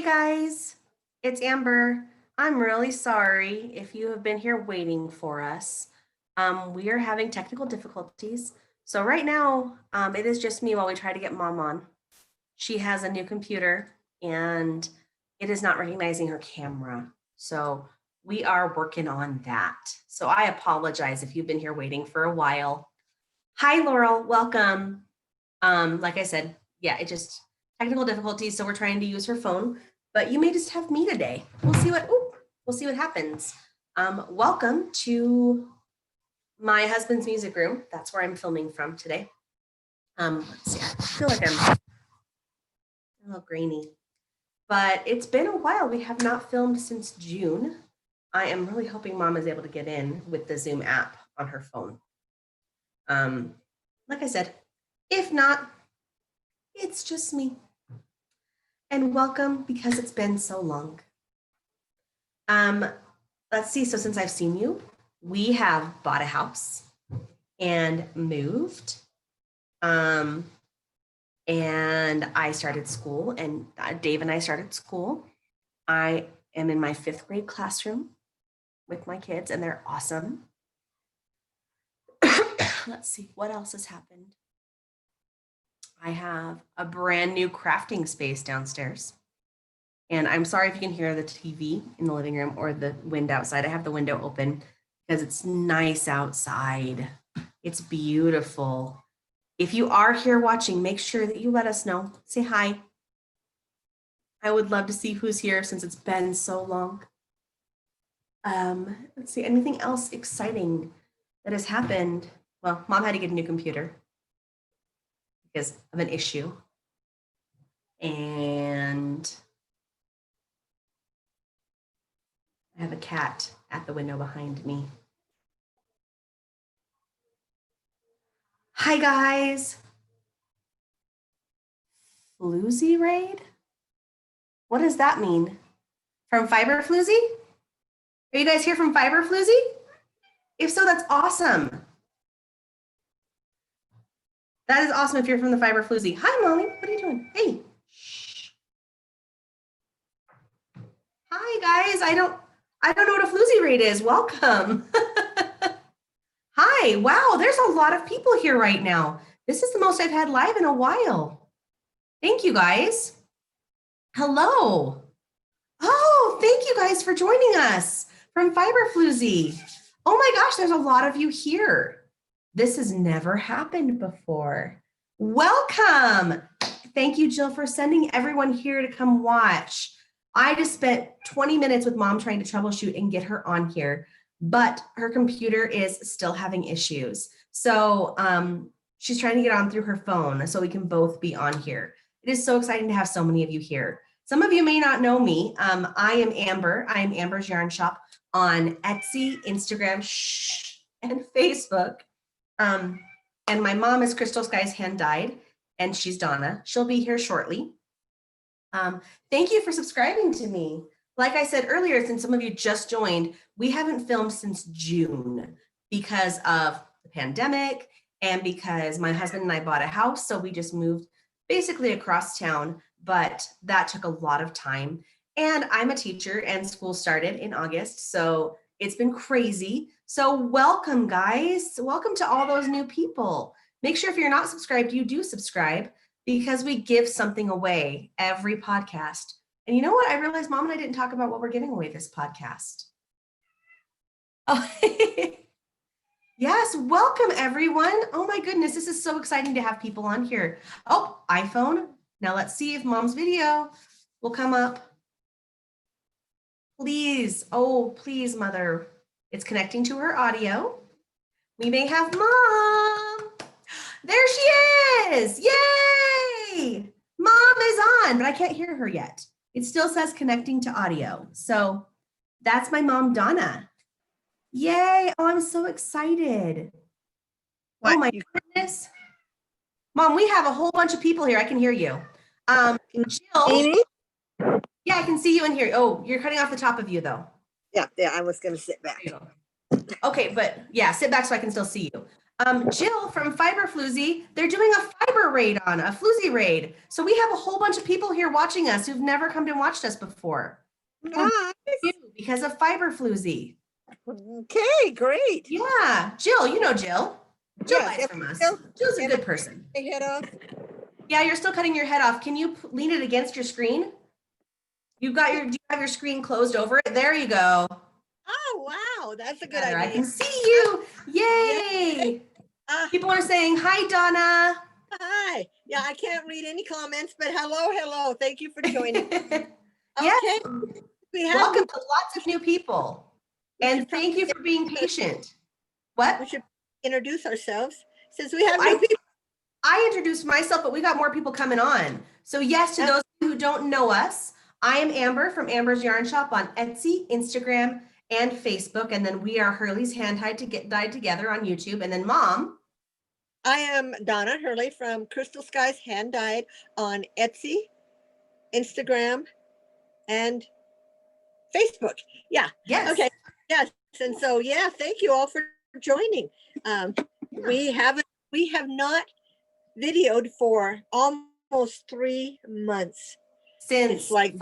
Hey guys, it's Amber. I'm really sorry if you have been here waiting for us. We are having technical difficulties. So right now, it is just me while we try to get mom on. She has a new computer and it is not recognizing her camera. So we are working on that. So I apologize if you've been here waiting for a while. Hi, Laurel, welcome. Like I said, yeah, it just technical difficulties. So we're trying to use her phone, but you may just have me today. We'll see what happens. Welcome to my husband's music room. That's where I'm filming from today. Let's see, I feel like I'm a little grainy, but it's been a while. We have not filmed since June. I am really hoping mom is able to get in with the Zoom app on her phone. Like I said, if not, it's just me. And welcome because it's been so long. Let's see, so since I've seen you, we have bought a house and moved. And I started school, and Dave and I started school. I am in my 5th grade classroom with my kids, and they're awesome. Let's see, what else has happened? I have a brand new crafting space downstairs. And I'm sorry if you can hear the TV in the living room or the wind outside. I have the window open because it's nice outside. It's beautiful. If you are here watching, make sure that you let us know. Say hi. I would love to see who's here since it's been so long. Let's see, anything else exciting that has happened? Well, mom had to get a new computer because of an issue. And I have a cat at the window behind me. Hi guys. Floozy raid? What does that mean? From Fiber Floozy? Are you guys here from Fiber Floozy? If so, that's awesome. That is awesome if you're from the Fiber Floozy. Hi, Molly. What are you doing? Hey. Shh. Hi, guys. I don't know what a Floozy raid is. Welcome. Hi. Wow, there's a lot of people here right now. This is the most I've had live in a while. Thank you, guys. Hello. Oh, thank you guys for joining us from Fiber Floozy. Oh my gosh, there's a lot of you here. This has never happened before. Welcome. Thank you, Jill, for sending everyone here to come watch. I just spent 20 minutes with mom trying to troubleshoot and get her on here, but her computer is still having issues. So she's trying to get on through her phone so we can both be on here. It is so exciting to have so many of you here. Some of you may not know me. I am Amber. I am Amber's Yarn Shop on Etsy, Instagram, and Facebook. And my mom is Crystal Sky's Hand Dyed, and she's Donna. She'll be here shortly. Thank you for subscribing to me. Like I said earlier, since some of you just joined, we haven't filmed since June because of the pandemic and because my husband and I bought a house, so we just moved basically across town, but that took a lot of time. And I'm a teacher and school started in August, so it's been crazy. So welcome, guys. Welcome to all those new people. Make sure if you're not subscribed, you do subscribe because we give something away every podcast. And you know what? I realized mom and I didn't talk about what we're giving away this podcast. Oh, yes, welcome everyone. Oh my goodness, this is so exciting to have people on here. Oh, iPhone. Now let's see if mom's video will come up. Please, oh, please, mother. It's connecting to her audio. We may have mom. There she is. Yay! Mom is on, but I can't hear her yet. It still says connecting to audio. So that's my mom, Donna. Yay. Oh, I'm so excited. What? Oh my goodness. Mom, we have a whole bunch of people here. I can hear you. Jill. Yeah, I can see you in here. Oh, you're cutting off the top of you though. Yeah, I was going to sit back. Okay, but yeah, sit back so I can still see you. Jill from Fiber Floozy, they're doing a fiber raid a floozy raid. So we have a whole bunch of people here watching us who've never come and watched us before. Because of Fiber Floozy. Okay, great. Yeah, Jill, you know Jill. Jill buys from us. Jill's a good person. Head off. Yeah, you're still cutting your head off. Can you lean it against your screen? Do you have your screen closed over it? There you go. Oh, wow. That's a good Better. idea. I can see you. Yay. People are saying, hi, Donna. Hi. Yeah, I can't read any comments, but hello. Thank you for joining. Yes. Okay. Welcome to lots of new people. And thank you for being patient. What? We should introduce ourselves since we have new people. I introduced myself, but we got more people coming on. So yes, to those who don't know us, I am Amber from Amber's Yarn Shop on Etsy, Instagram, and Facebook. And then we are Hurley's Hand Dyed Together on YouTube. And then Mom. I am Donna Hurley from Crystal Skies Hand Dyed on Etsy, Instagram, and Facebook. Yeah. Yes. Okay. Yes. And so, yeah, thank you all for joining. We have not videoed for almost 3 months. Since like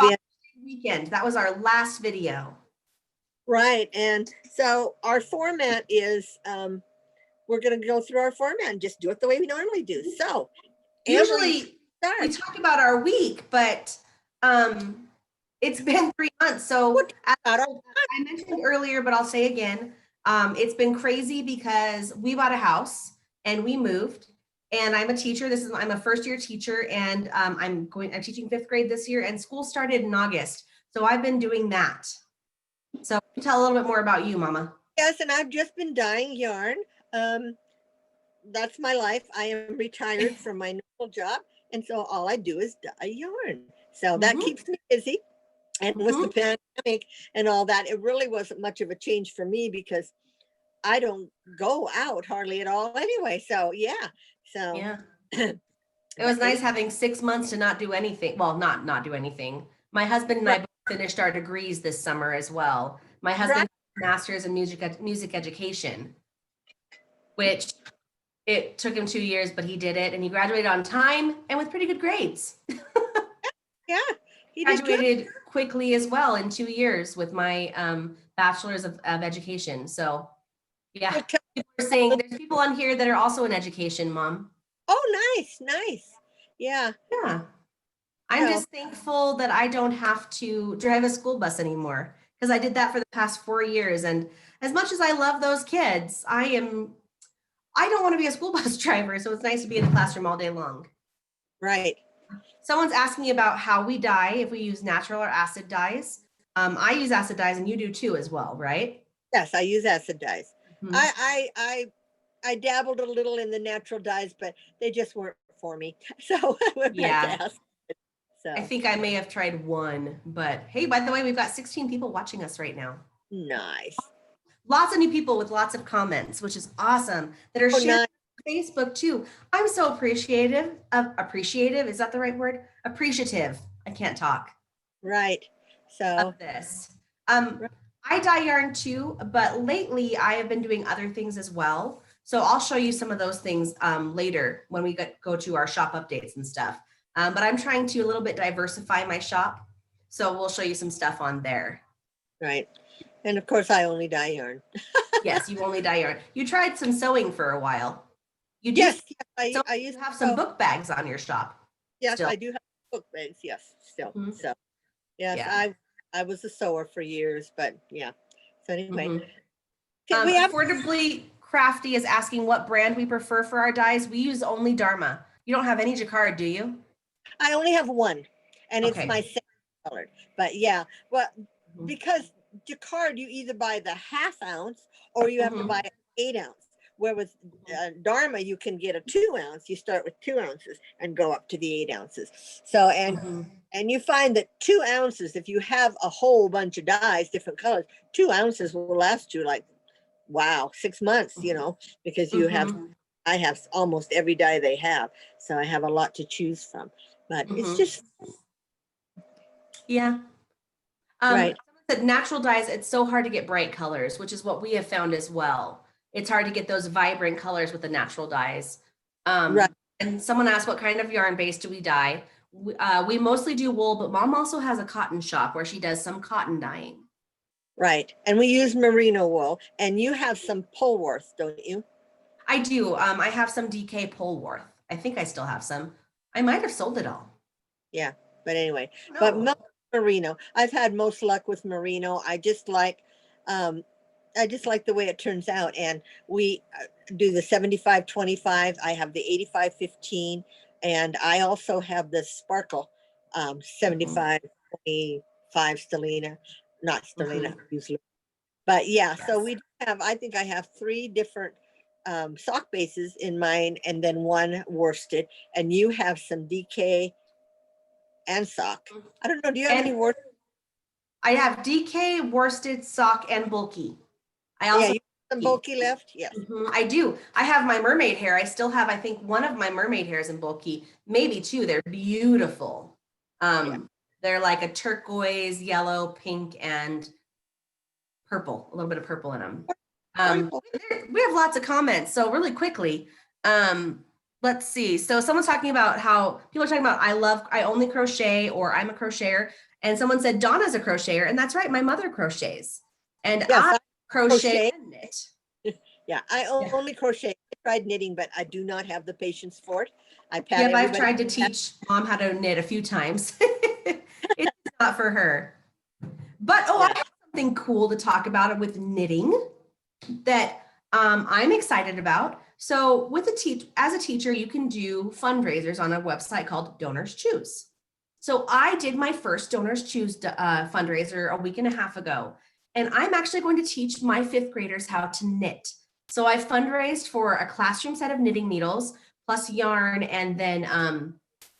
weekend. That was our last video. Right. And so our format is, we're going to go through our format and just do it the way we normally do. So usually we talk about our week, but it's been 3 months. So I mentioned earlier, but I'll say again, it's been crazy because we bought a house and we moved. And I'm a teacher. I'm a first-year teacher, and I'm teaching 5th grade this year, and school started in August. So I've been doing that. So tell a little bit more about you, Mama. Yes, and I've just been dyeing yarn. That's my life. I am retired from my normal job, and so all I do is dye yarn. So that keeps me busy. And with the pandemic and all that, it really wasn't much of a change for me because I don't go out hardly at all anyway. So yeah. So yeah, it was nice having 6 months to not do anything. Well, not do anything. My husband and I both finished our degrees this summer as well. My husband master's in music education, which it took him 2 years, but he did it, and he graduated on time and with pretty good grades. Yeah, he graduated quickly as well in 2 years with my bachelor's of education. So yeah, people are saying there's people on here that are also in education, Mom. Oh, nice. Yeah. I'm just thankful that I don't have to drive a school bus anymore, because I did that for the past 4 years. And as much as I love those kids, I don't want to be a school bus driver. So it's nice to be in the classroom all day long. Right. Someone's asking about how we dye, if we use natural or acid dyes. I use acid dyes, and you do too as well, right? Yes, I use acid dyes. I dabbled a little in the natural dyes, but they just weren't for me. So I went back to acid. So I think I may have tried one, but hey, by the way, we've got 16 people watching us right now. Nice. Lots of new people with lots of comments, which is awesome, that are sharing on Facebook too. I'm so appreciative. Is that the right word? Appreciative. I can't talk. Right. So of this. I dye yarn too, but lately I have been doing other things as well. So I'll show you some of those things later when we go to our shop updates and stuff. But I'm trying to a little bit diversify my shop. So we'll show you some stuff on there. Right. And of course, I only dye yarn. Yes, you only dye yarn. You tried some sewing for a while. You do. Yes, I used to have some book bags on your shop. Yes, still. I do have book bags. Yes, still. So yes, I was a sewer for years, but yeah. So anyway, we have Affordably Crafty is asking what brand we prefer for our dyes. We use only Dharma. You don't have any jacquard, do you? I only have one, and it's my same colored. But yeah, well, because jacquard, you either buy the 1/2 ounce or you have to buy 8 ounce. Where with Dharma, you can get a 2 ounce. You start with 2 ounces and go up to the 8 ounces. So and you find that 2 ounces, if you have a whole bunch of dyes, different colors, 2 ounces will last you like 6 months. You know, because you have. I have almost every dye they have, so I have a lot to choose from. But it's just right. Someone said natural dyes, it's so hard to get bright colors, which is what we have found as well. it's hard to get those vibrant colors with the natural dyes. Right. And someone asked, what kind of yarn base do we dye? We mostly do wool, but mom also has a cotton shop where she does some cotton dyeing. Right. And we use merino wool, and you have some Polworth, don't you? I do. I have some DK Polworth. I think I still have some. I might have sold it all. Yeah. But anyway, No. but merino, I've had most luck with merino. Um, I just like the way it turns out. And we do the 75-25. I have the 85-15. And I also have the sparkle 75-25 Stellina, not Stellina, usually. But yeah, Yes. so we have, I think I have 3 different sock bases in mine and then one worsted. And you have some DK and sock. I don't know, do you have any worsted? I have DK, worsted, sock, and bulky. I also Yeah, you have some bulky left? Yes. I do. I have my mermaid hair. I still have, I think, one of my mermaid hairs in bulky, maybe 2. They're beautiful. They're like a turquoise, yellow, pink, and purple, a little bit of purple in them. We have lots of comments. So really quickly, let's see. So someone's talking about how people are talking about, I only crochet, or I'm a crocheter. And someone said, Donna's a crocheter. And that's right. My mother crochets. And yes, I crochet and knit. Yeah, I only crochet. I tried knitting, but I do not have the patience for it. I've tried to teach mom how to knit a few times. It's not for her. But I have something cool to talk about with knitting that I'm excited about. So as a teacher, you can do fundraisers on a website called Donors Choose. So I did my first Donors Choose fundraiser a week and a half ago, and I'm actually going to teach my 5th graders how to knit. So I fundraised for a classroom set of knitting needles plus yarn, and then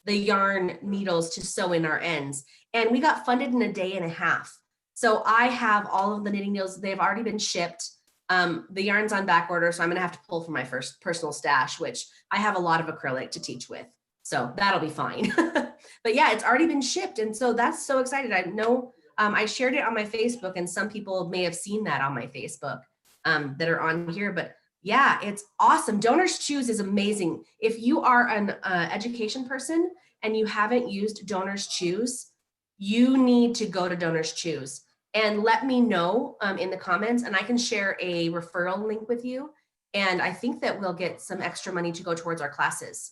the yarn needles to sew in our ends. And we got funded in a day and a half. So I have all of the knitting needles. They've already been shipped. The yarn's on back order, so I'm gonna have to pull from my first personal stash, which I have a lot of acrylic to teach with. So that'll be fine. But yeah, it's already been shipped. And so that's so excited. I know I shared it on my Facebook, and some people may have seen that on my Facebook that are on here, but yeah, it's awesome. Donors Choose is amazing. If you are an education person and you haven't used Donors Choose, you need to go to Donors Choose and let me know in the comments, and I can share a referral link with you. And I think that we'll get some extra money to go towards our classes.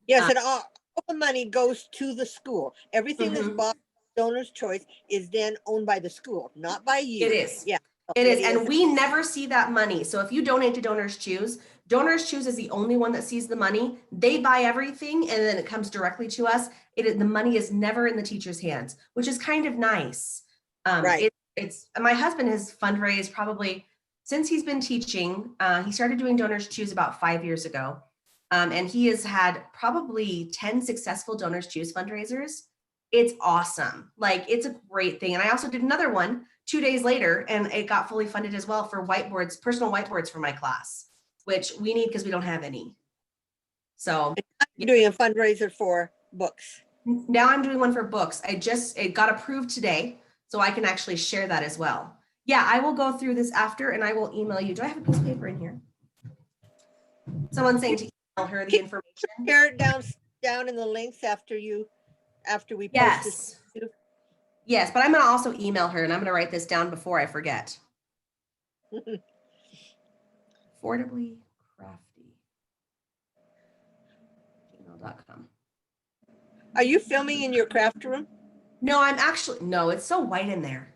Yes, and all the money goes to the school. Everything that's bought Donor's Choice is then owned by the school, not by you. It is. Yeah. It is. And we never see that money. So if you donate to Donors Choose is the only one that sees the money. They buy everything and then it comes directly to us. The money is never in the teacher's hands, which is kind of nice. Right. It's my husband has fundraised probably since he's been teaching. He started doing Donors Choose about 5 years ago. And he has had probably 10 successful Donors Choose fundraisers. It's awesome. Like, it's a great thing. And I also did another one 2 days later, and it got fully funded as well for whiteboards, personal whiteboards for my class, which we need because we don't have any. So you're doing a fundraiser for books. Now I'm doing one for books. It got approved today, so I can actually share that as well. Yeah, I will go through this after and I will email you. Do I have a piece of paper in here? Someone's saying to email her the information. Share it down in the links after we post this. Yes, but I'm going to also email her, and I'm going to write this down before I forget. Affordably crafty. gmail.com. Are you filming in your craft room? No, no, it's so white in there.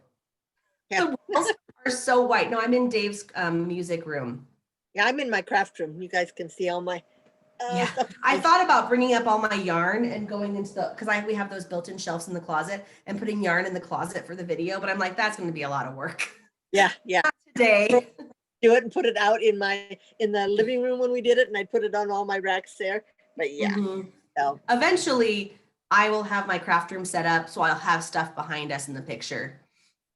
Yeah. The walls are so white. No, I'm in Dave's music room. Yeah, I'm in my craft room. You guys can see all my I thought about bringing up all my yarn and going into because we have those built-in shelves in the closet and putting yarn in the closet for the video, but I'm like, that's going to be a lot of work. Yeah. Not today. Do it and put it out in the living room when we did it, and I put it on all my racks there. But yeah. So eventually I will have my craft room set up, so I'll have stuff behind us in the picture.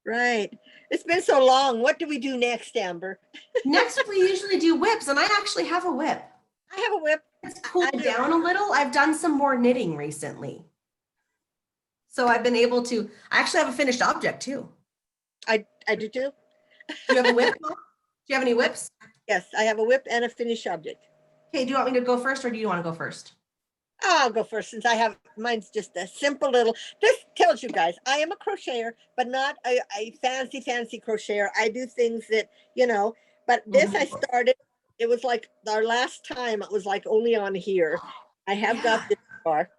Right. It's been so long. What do we do next, Amber? Next, we usually do whips, and I actually have a whip. I have a whip. It's cooled down a little. I've done some more knitting recently. So I've been able to, I actually have a finished object too. I do too. You have a whip, Mom? you have any whips? Yes, I have a whip and a finished object. Okay, do you want me to go first or do you want to go first? I'll go first since I have mine's just a simple little. This tells you guys I am a crocheter, but not a fancy crocheter. I do things that, but this I started. It was like our last time. It was like only on here. I have got this far.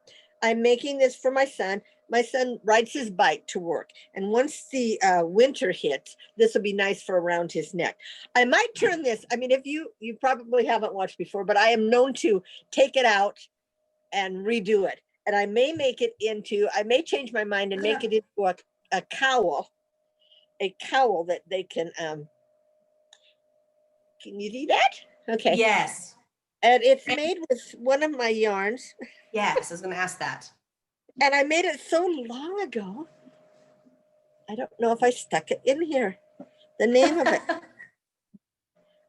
I'm making this for my son. My son rides his bike to work, and once the winter hits, this will be nice for around his neck. I might turn this. I mean, if you probably haven't watched before, but I am known to take it out and redo it. And I may change my mind and make it into a cowl that they can you see that? Okay. Yes. And it's made with one of my yarns. Yes, I was going to ask that. And I made it so long ago. I don't know if I stuck it in here. The name of it.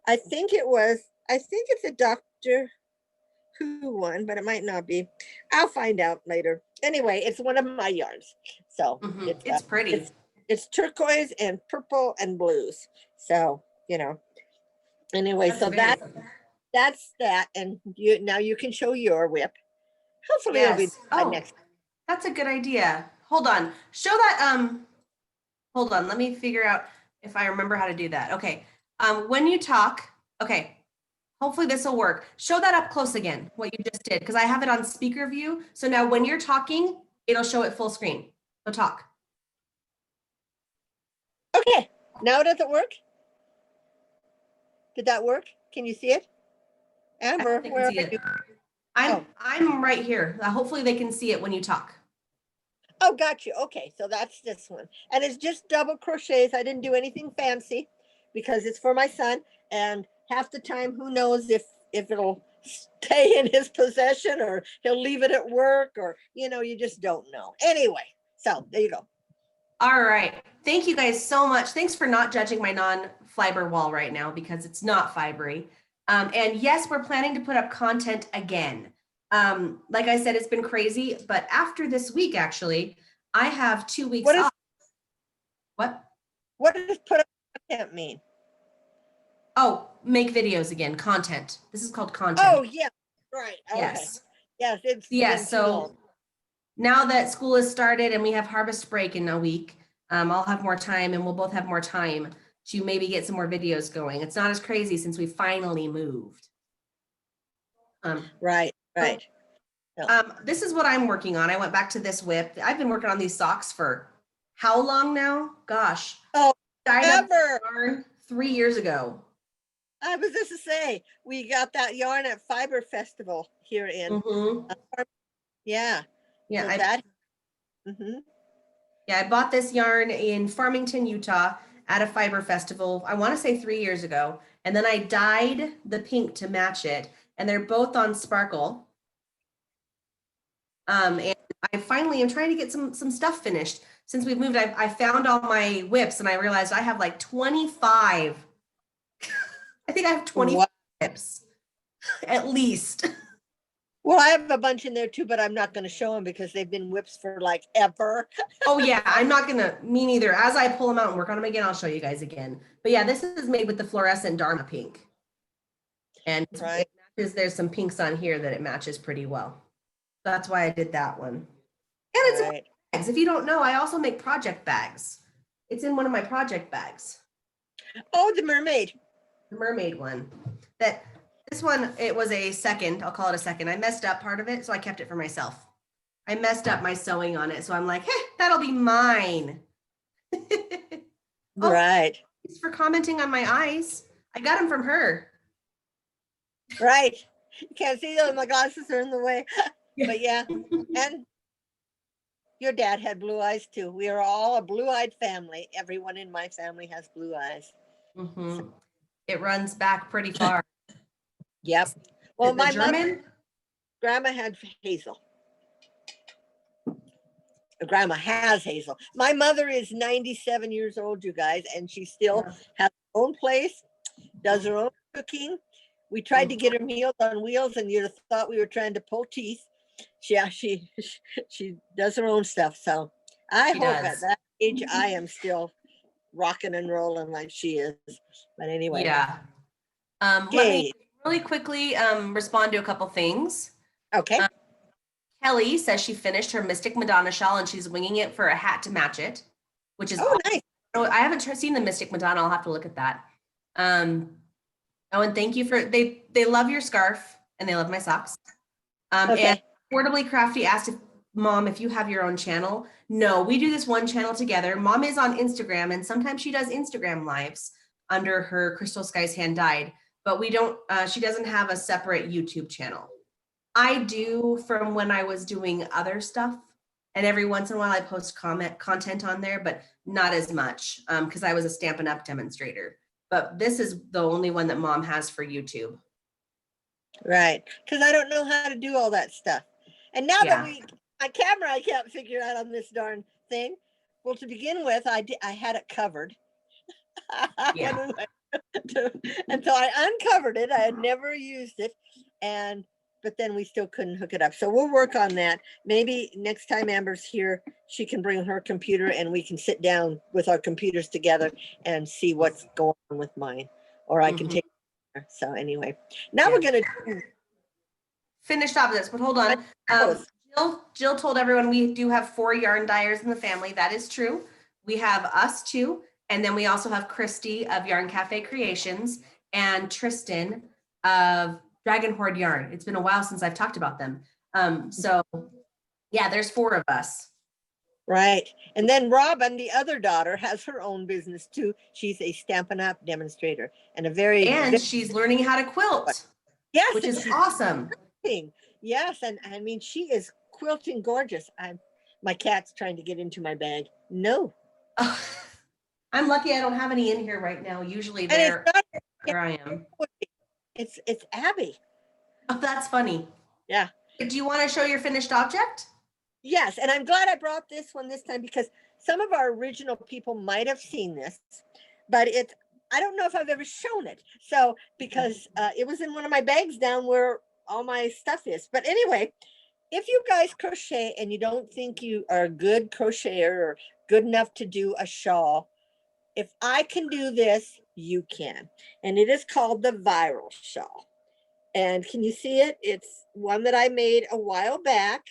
I think it's a Doctor Who one, but it might not be. I'll find out later. Anyway, it's one of my yarns. So it's pretty. It's turquoise and purple and blues. So, anyway, so that's that. And now you can show your whip. Hopefully it'll be next. That's a good idea. Hold on. Show that. Hold on. Let me figure out if I remember how to do that. Okay. When you talk, okay. Hopefully this will work. Show that up close again, what you just did, because I have it on speaker view. So now when you're talking, it'll show it full screen. So talk. Okay. Now does it work? Did that work? Can you see it? Amber, where are you? I'm right here. Hopefully they can see it when you talk. Oh, got you. Okay, so that's this one. And it's just double crochets. I didn't do anything fancy because it's for my son. And half the time, who knows if it'll stay in his possession or he'll leave it at work or, you just don't know. Anyway, so there you go. All right. Thank you guys so much. Thanks for not judging my non-fiber wall right now because it's not fibery. And yes, we're planning to put up content again. Like I said, it's been crazy, but after this week, actually, I have 2 weeks off. What does put up content mean? Oh, make videos again, content. This is called content. Oh, yeah, right. Okay. Yes. So now that school has started and we have harvest break in a week, I'll have more time and we'll both have more time to maybe get some more videos going. It's not as crazy since we finally moved. Right. This is what I'm working on. I went back to this whip. I've been working on these socks for how long now? Gosh. Oh, ever. 3 years ago. I was just to say, we got that yarn at Fiber Festival here in. Yeah. Yeah. Yeah, I bought this yarn in Farmington, Utah at a fiber festival, I want to say 3 years ago. And then I dyed the pink to match it. And they're both on Sparkle. And I finally am trying to get some stuff finished. Since we've moved, I found all my whips and I realized I have like 25. I think I have 25 whips at least. Well, I have a bunch in there too, but I'm not going to show them because they've been whips for like ever. Oh yeah, I'm not going to, me neither. As I pull them out and work on them again, I'll show you guys again. But yeah, this is made with the fluorescent Dharma pink. And it matches, there's some pinks on here that it matches pretty well. That's why I did that one. And it's bags. If you don't know, I also make project bags. It's in one of my project bags. Oh, the mermaid. The mermaid one. This one, it was a second. I'll call it a second. I messed up part of it, so I kept it for myself. I messed up my sewing on it, so I'm like, hey, that'll be mine. Right. Thanks for commenting on my eyes. I got them from her. Right. You can't see them. My glasses are in the way. But yeah. And your dad had blue eyes too. We are all a blue-eyed family. Everyone in my family has blue eyes. Mm-hmm. So. It runs back pretty far. Yep. Well, my grandma had hazel. Grandma has hazel. My mother is 97 years old, you guys, and she still has her own place, does her own cooking. We tried to get her Meals on Wheels, and you'd have thought we were trying to pull teeth. She does her own stuff. So I hope at that age I am still rocking and rolling like she is. But anyway. Yeah. Let me really quickly respond to a couple things. Okay. Kelly says she finished her Mystic Madonna shawl and she's winging it for a hat to match it, which is awesome. Nice. Oh, I haven't seen the Mystic Madonna. I'll have to look at that. Oh, and thank you for they love your scarf and they love my socks. And Affordably Crafty asked Mom, if you have your own channel. No, we do this one channel together. Mom is on Instagram and sometimes she does Instagram lives under her Crystal Skies Hand Dyed, but we don't, she doesn't have a separate YouTube channel. I do from when I was doing other stuff. And every once in a while I post content on there, but not as much because I was a Stampin' Up! Demonstrator. But this is the only one that Mom has for YouTube. Right, because I don't know how to do all that stuff. And now that my camera, I can't figure out on this darn thing. Well, to begin with, I had it covered. Yeah. And so I uncovered it. I had never used it, but then we still couldn't hook it up. So we'll work on that. Maybe next time Amber's here, she can bring her computer and we can sit down with our computers together and see what's going on with mine. Or I can take. So anyway, now we're gonna finished off this, but hold on. Jill told everyone we do have 4 yarn dyers in the family. That is true. We have us 2, and then we also have Christy of Yarn Cafe Creations and Tristan of Dragon Horde Yarn. It's been a while since I've talked about them. So yeah, there's 4 of us. Right. And then Robin, the other daughter, has her own business too. She's a Stampin' Up! Demonstrator and she's learning how to quilt. Yes, which is awesome. Yes, and I mean she is quilting gorgeous. My cat's trying to get into my bag. No. I'm lucky I don't have any in here right now. Usually there I am. It's Abby. Oh, that's funny. Yeah. Do you want to show your finished object? Yes, and I'm glad I brought this one this time because some of our original people might have seen this, but I don't know if I've ever shown it. So because it was in one of my bags down where all my stuff is. But anyway, if you guys crochet and you don't think you are a good crocheter or good enough to do a shawl, if I can do this, you can. And it is called the Viral Shawl. And can you see it? It's one that I made a while back.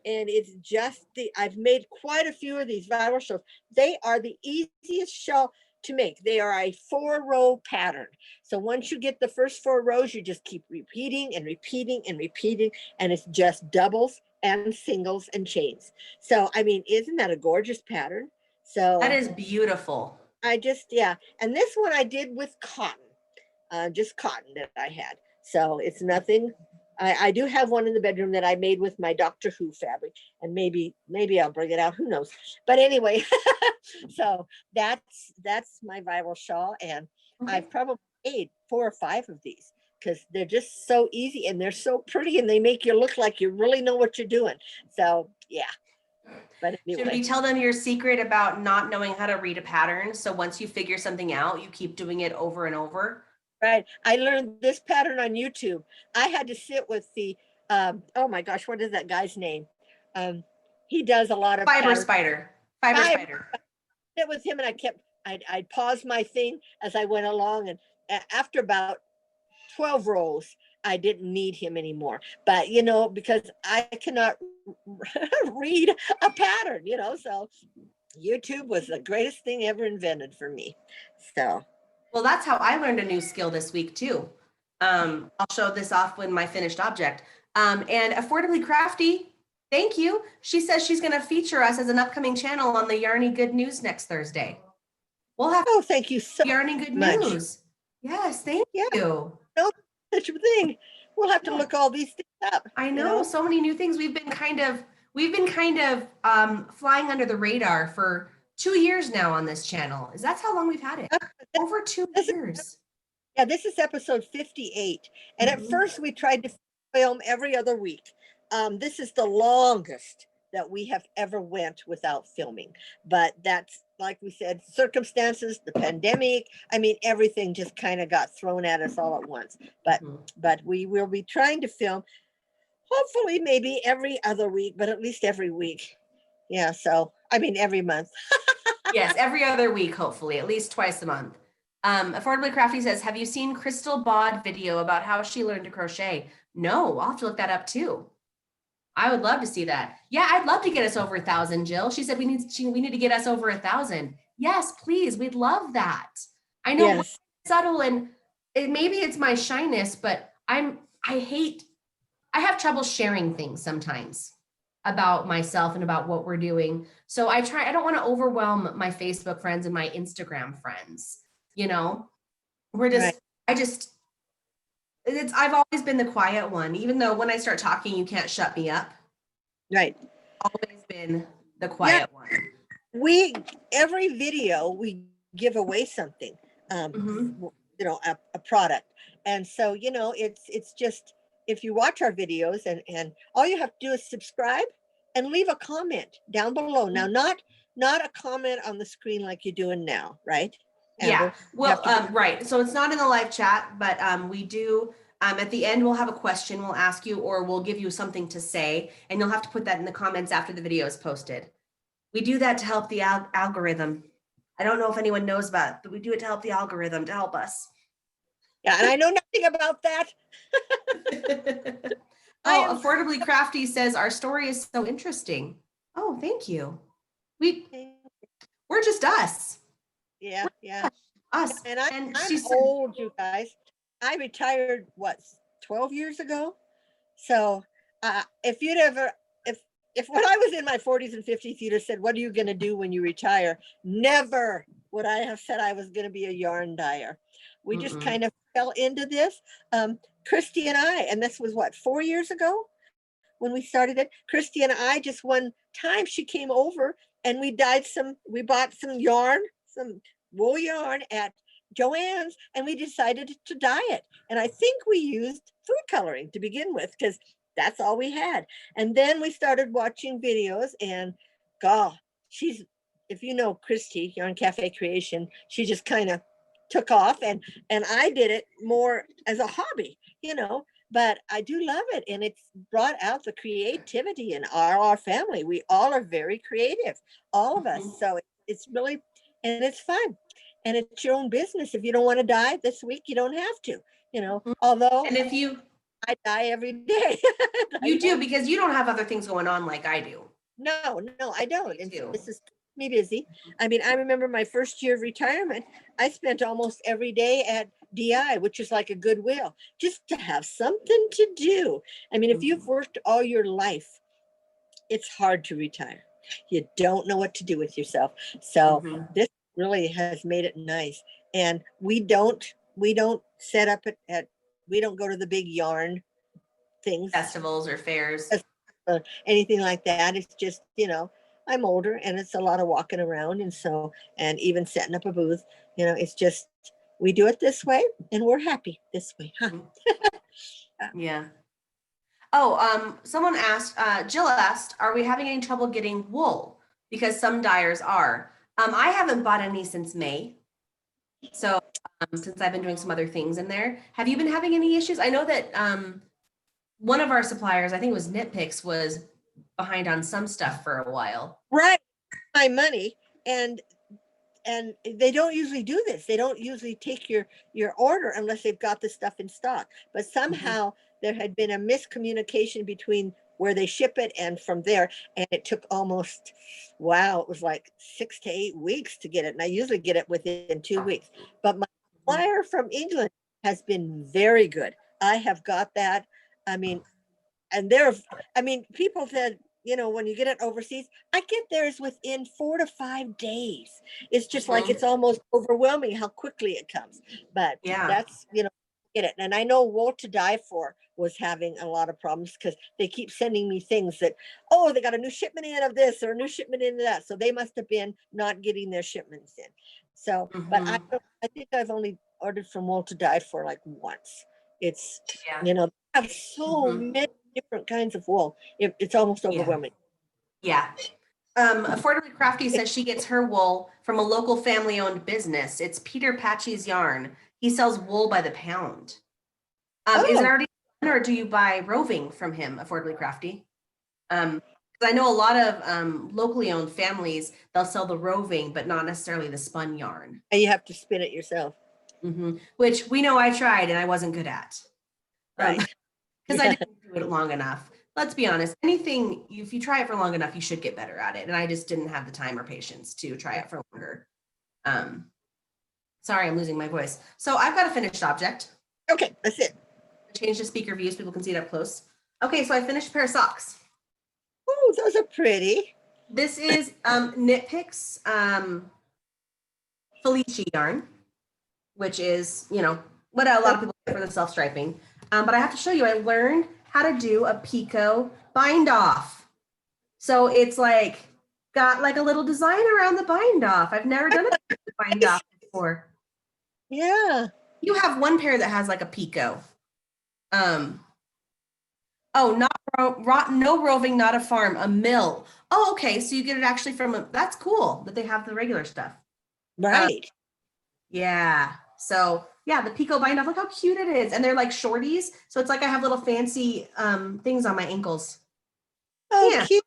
And it's just I've made quite a few of these viral shawls. They are the easiest shawl to make. They are a 4-row pattern. So once you get the first 4 rows, you just keep repeating and repeating and repeating. And it's just doubles and singles and chains. So, I mean, isn't that a gorgeous pattern? So that is beautiful. And this one I did with cotton, just cotton that I had. So it's nothing. I do have one in the bedroom that I made with my Doctor Who fabric, and maybe I'll bring it out. Who knows? But anyway, so that's my viral shawl, and I've probably made 4 or 5 of these because they're just so easy and they're so pretty and they make you look like you really know what you're doing. So yeah. But anyway. Should we tell them your secret about not knowing how to read a pattern? So once you figure something out, you keep doing it over and over. Right. I learned this pattern on YouTube. I had to sit with the, oh my gosh, what is that guy's name? He does a lot of Fiber Spider. Sit with him and I'd pause my thing as I went along. And after about 12 rows, I didn't need him anymore. But, because I cannot read a pattern, so YouTube was the greatest thing ever invented for me. So. Well, that's how I learned a new skill this week too. I'll show this off with my finished object. And Affordably Crafty, thank you. She says she's going to feature us as an upcoming channel on the Yarny Good News next Thursday. We'll have thank you so Yarny Good much. News. Yes, thank you. No such a thing. We'll have to look all these things up. I know, so many new things. We've been kind of flying under the radar for 2 years now on this channel. That's how long we've had it. Over 2 years. Yeah, this is episode 58. And at first we tried to film every other week. This is the longest that we have ever went without filming. But that's, like we said, circumstances, the pandemic. I mean, everything just kind of got thrown at us all at once. But we will be trying to film, hopefully maybe every other week, but at least every week. Yeah, so, I mean, every month. Yes, every other week, hopefully, at least twice a month. Affordably Crafty says, have you seen Crystal Bod video about how she learned to crochet? No, I'll have to look that up too. I would love to see that. Yeah, I'd love to get us over 1,000, Jill. She said we need to get us over 1,000. Yes, please. We'd love that. I know Yes. subtle and maybe it's my shyness, but I have trouble sharing things sometimes about myself and about what we're doing. So I don't want to overwhelm my Facebook friends and my Instagram friends. You know, Right. I've always been the quiet one, even though when I start talking, you can't shut me up. Right. Always been the quiet one. Every video we give away something, you know, a product. And so, you know, it's just, if you watch our videos and all you have to do is subscribe and leave a comment down below. Now, not a comment on the screen like you're doing now, right? Amber? Yeah, well, right. So it's not in the live chat, but we do, at the end, we'll have a question we'll ask you, or we'll give you something to say, and you'll have to put that in the comments after the video is posted. We do that to help the algorithm. I don't know if anyone knows about it, but we do it to help the algorithm, to help us. Yeah, and I know nothing about that. Affordably Crafty says, our story is so interesting. Oh, thank you. We're just us. Yeah, yeah. Us. And I'm old, you guys. I retired, 12 years ago? So if when I was in my 40s and 50s, you'd have said, what are you going to do when you retire? Never would I have said I was going to be a yarn dyer. We just kind of fell into this. Christy and I, and this was 4 years ago when we started it. Christy and I, just one time, she came over and we bought some yarn, some wool yarn at Joann's, and we decided to dye it. And I think we used food coloring to begin with, because that's all we had. And then we started watching videos, and if you know Christy, Yarn Cafe Creation, she just kind of took off, and I did it more as a hobby, you know, but I do love it. And it's brought out the creativity in our family. We all are very creative, all of us. So it's really, and it's fun. And it's your own business. If you don't want to dye this week, you don't have to, you know, although and if you I dye every day. You do, because you don't have other things going on like I do. No, I don't. This is me busy. I mean, I remember my first year of retirement, I spent almost every day at DI, which is like a Goodwill, just to have something to do. I mean, if you've worked all your life, it's hard to retire. You don't know what to do with yourself. So this really has made it nice. And we don't set up we don't go to the big yarn things, festivals or fairs, anything like that. It's just, you know, I'm older and it's a lot of walking around, and even setting up a booth, you know, it's just, we do it this way and we're happy this way, huh? Yeah. Someone asked, Jill asked, are we having any trouble getting wool? Because some dyers are. I haven't bought any since May. So since I've been doing some other things in there. Have you been having any issues? I know that one of our suppliers, I think it was Nitpicks, was behind on some stuff for a while. Right. My money. And they don't usually do this. They don't usually take your order unless they've got the stuff in stock. But somehow there had been a miscommunication between where they ship it and from there. And it took almost, it was like 6 to 8 weeks to get it. And I usually get it within 2 weeks. But my supplier from England has been very good. I have got that. I mean, people said, you know, when you get it overseas, I get theirs within 4 to 5 days. It's just like, it's almost overwhelming how quickly it comes. But that's, you know, get it. And I know Wool to Die For was having a lot of problems, because they keep sending me things that, they got a new shipment in of this or a new shipment in of that. So they must have been not getting their shipments in. So, but I think I've only ordered from Wool to Die For like once. It's, you know, they have so many different kinds of wool. It's almost overwhelming. Yeah. Affordably Crafty says she gets her wool from a local family-owned business. It's Peter Patchy's Yarn. He sells wool by the pound. Is it already done, or do you buy roving from him, Affordably Crafty? I know a lot of locally owned families, they'll sell the roving, but not necessarily the spun yarn. And you have to spin it yourself. Which we know I tried and I wasn't good at. Right. Because I didn't do it long enough. Let's be honest, anything, if you try it for long enough, you should get better at it. And I just didn't have the time or patience to try it for longer. Sorry, I'm losing my voice. So I've got a finished object. Okay, that's it. Change the speaker view so people can see it up close. Okay, so I finished a pair of socks. Oh, those are pretty. This is Knit Picks Felicia yarn, which is, you know, what a lot of people get for the self-striping. But I have to show you, I learned how to do a picot bind off. So it's like, got like a little design around the bind off. I've never done a bind off before. Yeah. You have one pair that has like a picot. Oh, no roving, not a farm, a mill. Oh, okay. So you get it actually from that's cool that they have the regular stuff. Right. Yeah. So yeah, the picot bind off, look how cute it is. And they're like shorties. So it's like I have little fancy things on my ankles. Oh, yeah. Cute.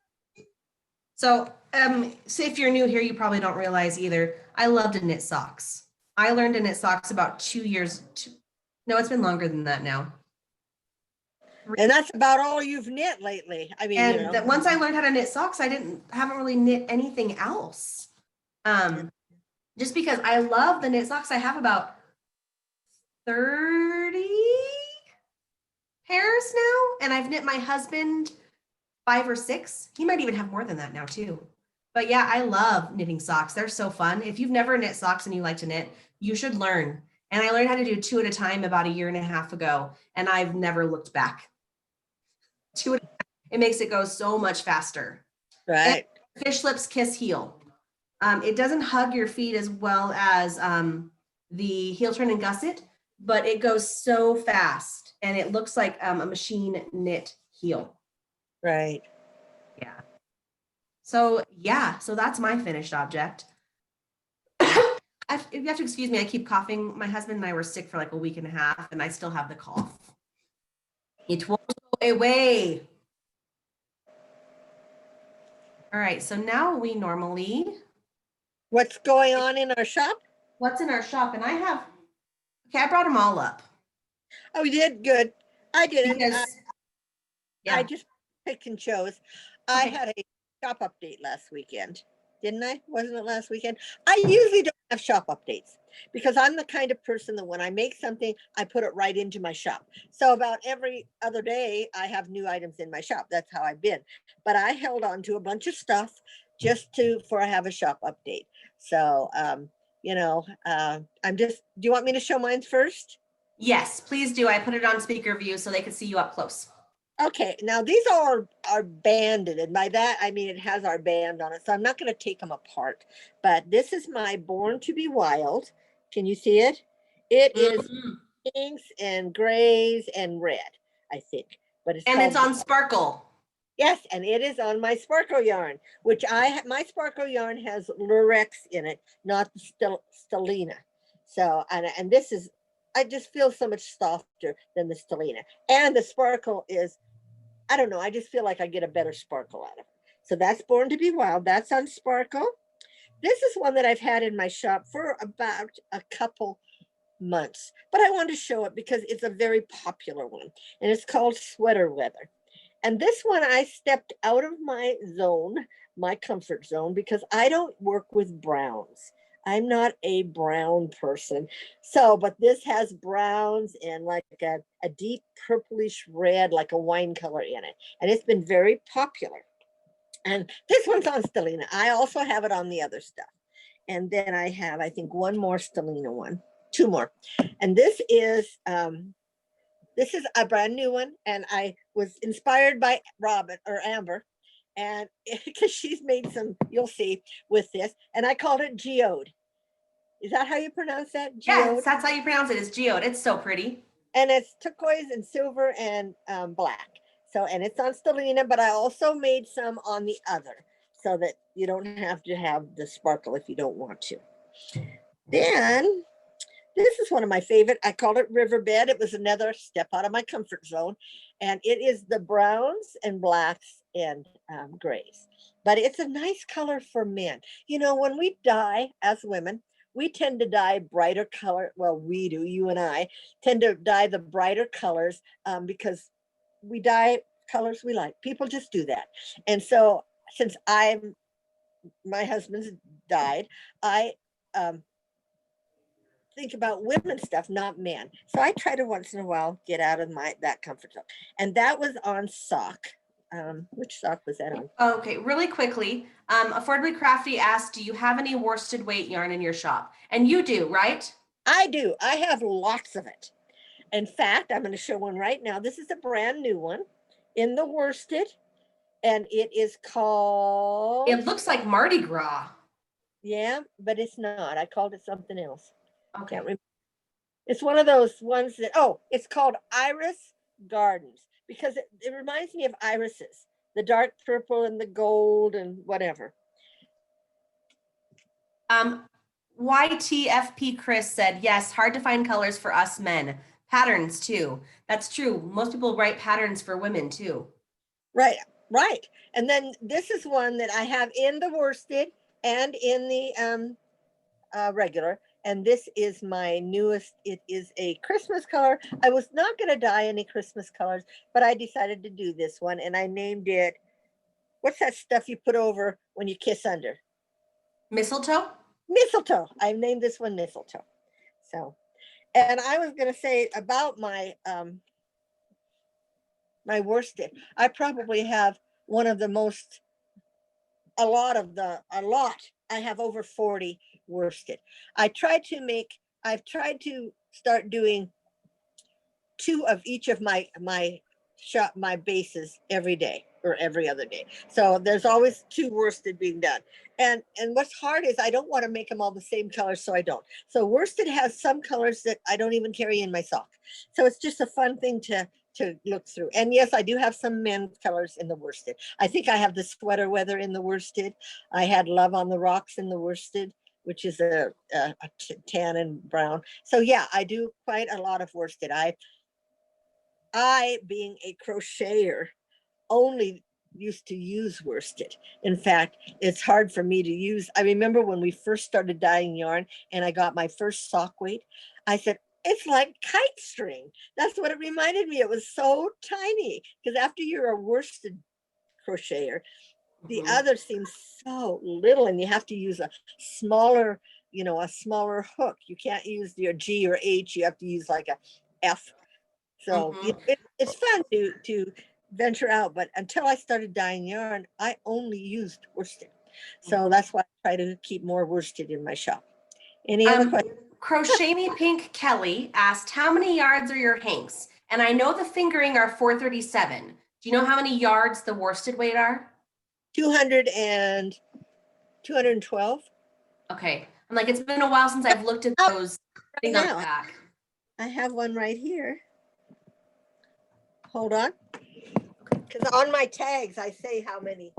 So if you're new here, you probably don't realize either. I love to knit socks. I learned to knit socks about 2 years. No, it's been longer than that now. And that's about all you've knit lately. I mean, and you know. that once I learned how to knit socks, I haven't really knit anything else. Just because I love the knit socks. I have about 30 pairs now, and I've knit my husband 5 or 6. He might even have more than that now too. But yeah, I love knitting socks. They're so fun. If you've never knit socks and you like to knit, you should learn. And I learned how to do 2 at a time about 1.5 years ago, and I've never looked back. 2 at a time. It makes it go so much faster. Right. And fish lips kiss heel. It doesn't hug your feet as well as the heel turn and gusset, but it goes so fast and it looks like a machine knit heel. Right. Yeah. So that's my finished object. You have to excuse me, I keep coughing. My husband and I were sick for like 1.5 weeks and I still have the cough. It won't go away. All right, so now we normally. What's going on in our shop? What's in our shop? And I brought them all up. Oh, you did? Good. I didn't. I just picked and chose. I had a shop update last weekend, didn't I? Wasn't it last weekend? I usually don't have shop updates because I'm the kind of person that when I make something, I put it right into my shop. So about every other day, I have new items in my shop. That's how I've been. But I held on to a bunch of stuff just for I have a shop update. So, do you want me to show mine first? Yes, please do. I put it on speaker view so they can see you up close. Okay, now these are banded, and by that I mean it has our band on it, so I'm not going to take them apart. But this is my Born to Be Wild. Can you see it? It is pinks and grays and red, I think. But it's on Sparkle. Yes, and it is on my Sparkle yarn, which my Sparkle yarn has Lurex in it, not the Stellina. So, and this is, I just feel so much softer than the Stellina. And the Sparkle is, I don't know, I just feel like I get a better sparkle out of it. So that's Born to Be Wild. That's on Sparkle. This is one that I've had in my shop for about a couple months, but I want to show it because it's a very popular one, and it's called Sweater Weather. And this one, I stepped out of my zone, my comfort zone, because I don't work with browns. I'm not a brown person. So, but this has browns and like a deep purplish red, like a wine color in it. And it's been very popular. And this one's on Stellina. I also have it on the other stuff. And then I have, I think, one more Stellina one, 2 more. And this is a brand new one. And I was inspired by Amber. And because she's made some, you'll see, with this. And I called it Geode. Is that how you pronounce that? Geode? Yes, that's how you pronounce it. It's geode. It's so pretty. And it's turquoise and silver and black. So, and it's on Stellina, but I also made some on the other so that you don't have to have the sparkle if you don't want to. Then this is one of my favorite. I called it Riverbed. It was another step out of my comfort zone. And it is the browns and blacks and grays. But it's a nice color for men. You know, when we dye as women, we tend to dye brighter color. Well, we do, you and I tend to dye the brighter colors because we dye colors we like. People just do that. And so since my husband's died, I think about women stuff, not men. So I try to once in a while get out of that comfort zone. And that was on sock. Which sock was that on? Okay, really quickly, Affordably Crafty asked, do you have any worsted weight yarn in your shop? And you do, right? I do. I have lots of it. In fact, I'm going to show one right now. This is a brand new one in the worsted, and it is called... It looks like Mardi Gras. Yeah, but it's not. I called it something else. Okay. Can't remember. It's one of those ones that, it's called Iris Gardens because it reminds me of irises, the dark purple and the gold and whatever. YTFP Chris said, yes, hard to find colors for us men. Patterns too. That's true. Most people write patterns for women too. Right. And then this is one that I have in the worsted and in the regular. And this is my newest. It is a Christmas color. I was not going to dye any Christmas colors, but I decided to do this one. And I named it, what's that stuff you put over when you kiss under? Mistletoe? Mistletoe. I've named this one Mistletoe. So, and I was going to say about my my worsted. I probably have one of the most, a lot. I have over 40 worsted. I've tried to start doing 2 of each of my bases every day or every other day. So there's always 2 worsted being done. And what's hard is I don't want to make them all the same color, so I don't. So worsted has some colors that I don't even carry in my sock. So it's just a fun thing to look through. And yes, I do have some men's colors in the worsted. I think I have the sweater weather in the worsted. I had Love on the Rocks in the worsted, which is a tan and brown. So yeah, I do quite a lot of worsted. I being a crocheter, only used to use worsted. In fact, it's hard for me to use. I remember when we first started dyeing yarn and I got my first sock weight, I said, it's like kite string. That's what it reminded me. It was so tiny because after you're a worsted crocheter, the other seems so little and you have to use a smaller, a smaller hook. You can't use your G or H. You have to use like a F. So it's fun to venture out, but until I started dyeing yarn, I only used worsted. So that's why I try to keep more worsted in my shop. Any other questions? Crochet Me Pink Kelly asked, how many yards are your hanks? And I know the fingering are 437. Do you know how many yards the worsted weight are? 212. Okay. I'm like, it's been a while since I've looked at those things on the back. I have one right here. Hold on. Because on my tags, I say how many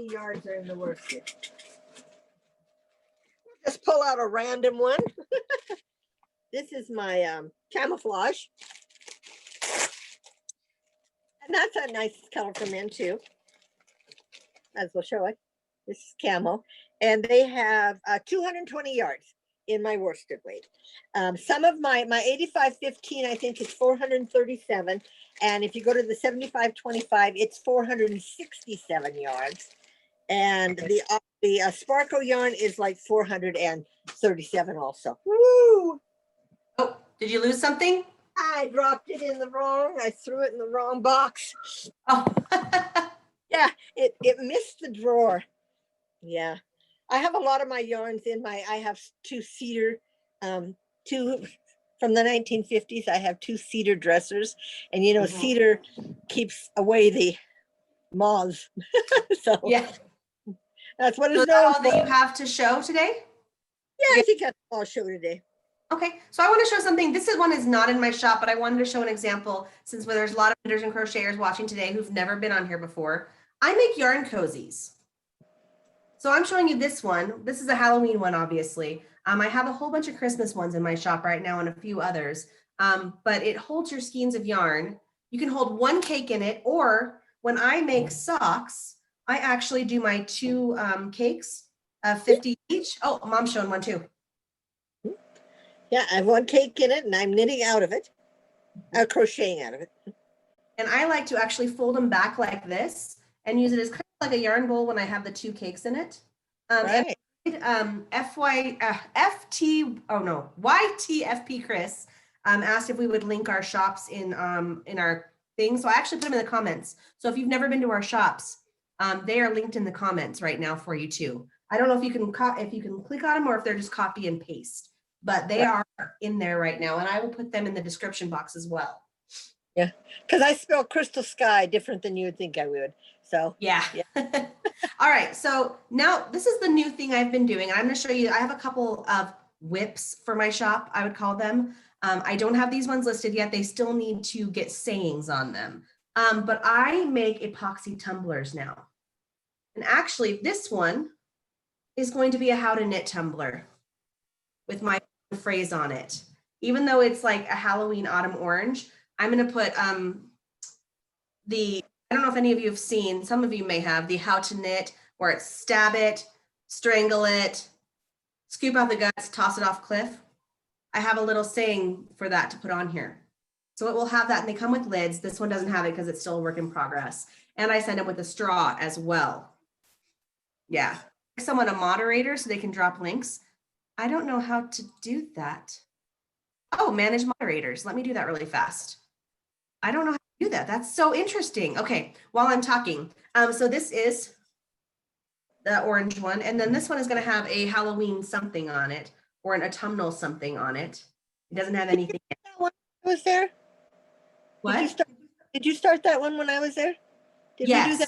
yards are in the worsted. Just pull out a random one. This is my camouflage. And that's a nice color for men too. As we'll show it. This is camo. And they have 220 yards in my worsted weight. Some of my 8515, I think is 437. And if you go to the 7525, it's 467 yards. And the Sparkle yarn is like 437 also. Woo! Oh, did you lose something? I dropped it in I threw it in the wrong box. Oh. Yeah, it missed the drawer. Yeah. I have a lot of my yarns I have 2 cedar, 2 from the 1950s. I have 2 cedar dressers, and cedar keeps away the moths. So yeah, that's what it's known all for. that you have to show today? Yeah, I think that's all I'll show today. Okay, so I want to show something. This one is not in my shop, but I wanted to show an example since there's a lot of knitters and crocheters watching today who've never been on here before. I make yarn cozies. So I'm showing you this one. This is a Halloween one, obviously. I have a whole bunch of Christmas ones in my shop right now and a few others, but it holds your skeins of yarn. You can hold one cake in it, or when I make socks, I actually do my 2 cakes of 50 each. Oh, Mom's showing one too. Yeah, I have one cake in it and I'm knitting out of it, crocheting out of it. And I like to actually fold them back like this and use it as kind of like a yarn bowl when I have the 2 cakes in it. Right. YTFP Chris asked if we would link our shops in our thing. So I actually put them in the comments. So if you've never been to our shops, they are linked in the comments right now for you too. I don't know if you can click on them or if they're just copy and paste, but they are in there right now, and I will put them in the description box as well. Yeah, because I spell crystal sky different than you would think I would. So yeah. All right, so now this is the new thing I've been doing, and I'm going to show you. I have a couple of whips for my shop, I would call them. I don't have these ones listed yet. They still need to get sayings on them. But I make epoxy tumblers now. And actually, this one is going to be a how to knit tumbler with my phrase on it. Even though it's like a Halloween autumn orange, I'm going to put I don't know if any of you have seen, some of you may have, the how to knit, where it's stab it, strangle it, scoop out the guts, toss it off cliff. I have a little saying for that to put on here. So it will have that, and they come with lids. This one doesn't have it because it's still a work in progress. And I send it with a straw as well. Yeah, someone a moderator so they can drop links. I don't know how to do that. Oh, manage moderators. Let me do that really fast. I don't know how to do that. That's so interesting. Okay, while I'm talking. So this is the orange one. And then this one is going to have a Halloween something on it or an autumnal something on it. It doesn't have anything. That one was there? What? Did you start that one when I was there? Did yes. we do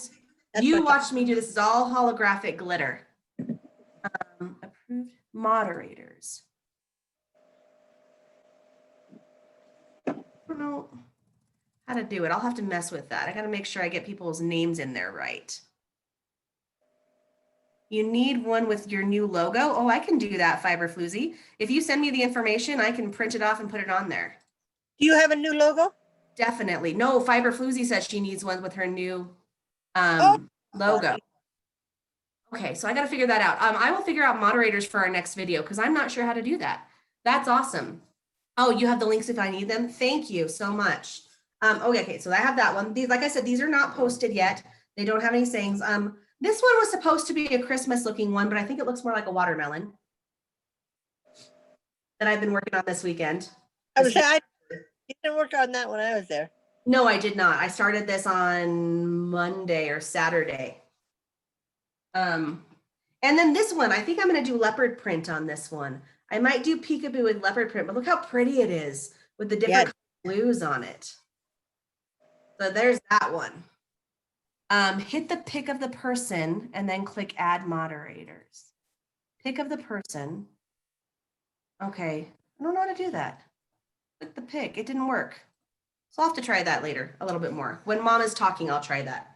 that? You watched me do this. Is all holographic glitter. Approved moderators. I don't know how to do it. I'll have to mess with that. I got to make sure I get people's names in there right. You need one with your new logo. Oh, I can do that, Fiber Floozy. If you send me the information, I can print it off and put it on there. Do you have a new logo? Definitely. No, Fiber Floozy says she needs one with her new logo. Okay, so I got to figure that out. I will figure out moderators for our next video because I'm not sure how to do that. That's awesome. Oh, you have the links if I need them. Thank you so much. Okay, so I have that one. These, like I said, these are not posted yet. They don't have any sayings. This one was supposed to be a Christmas looking one, but I think it looks more like a watermelon that I've been working on this weekend. I didn't work on that when I was there. No, I did not. I started this on Monday or Saturday. And then this one, I think I'm going to do leopard print on this one. I might do peekaboo with leopard print, but look how pretty it is with the different blues on it. So there's that one. Hit the pick of the person and then click add moderators. Pick of the person. Okay, I don't know how to do that. Click the pick, it didn't work. So I'll have to try that later a little bit more. When Mom is talking, I'll try that.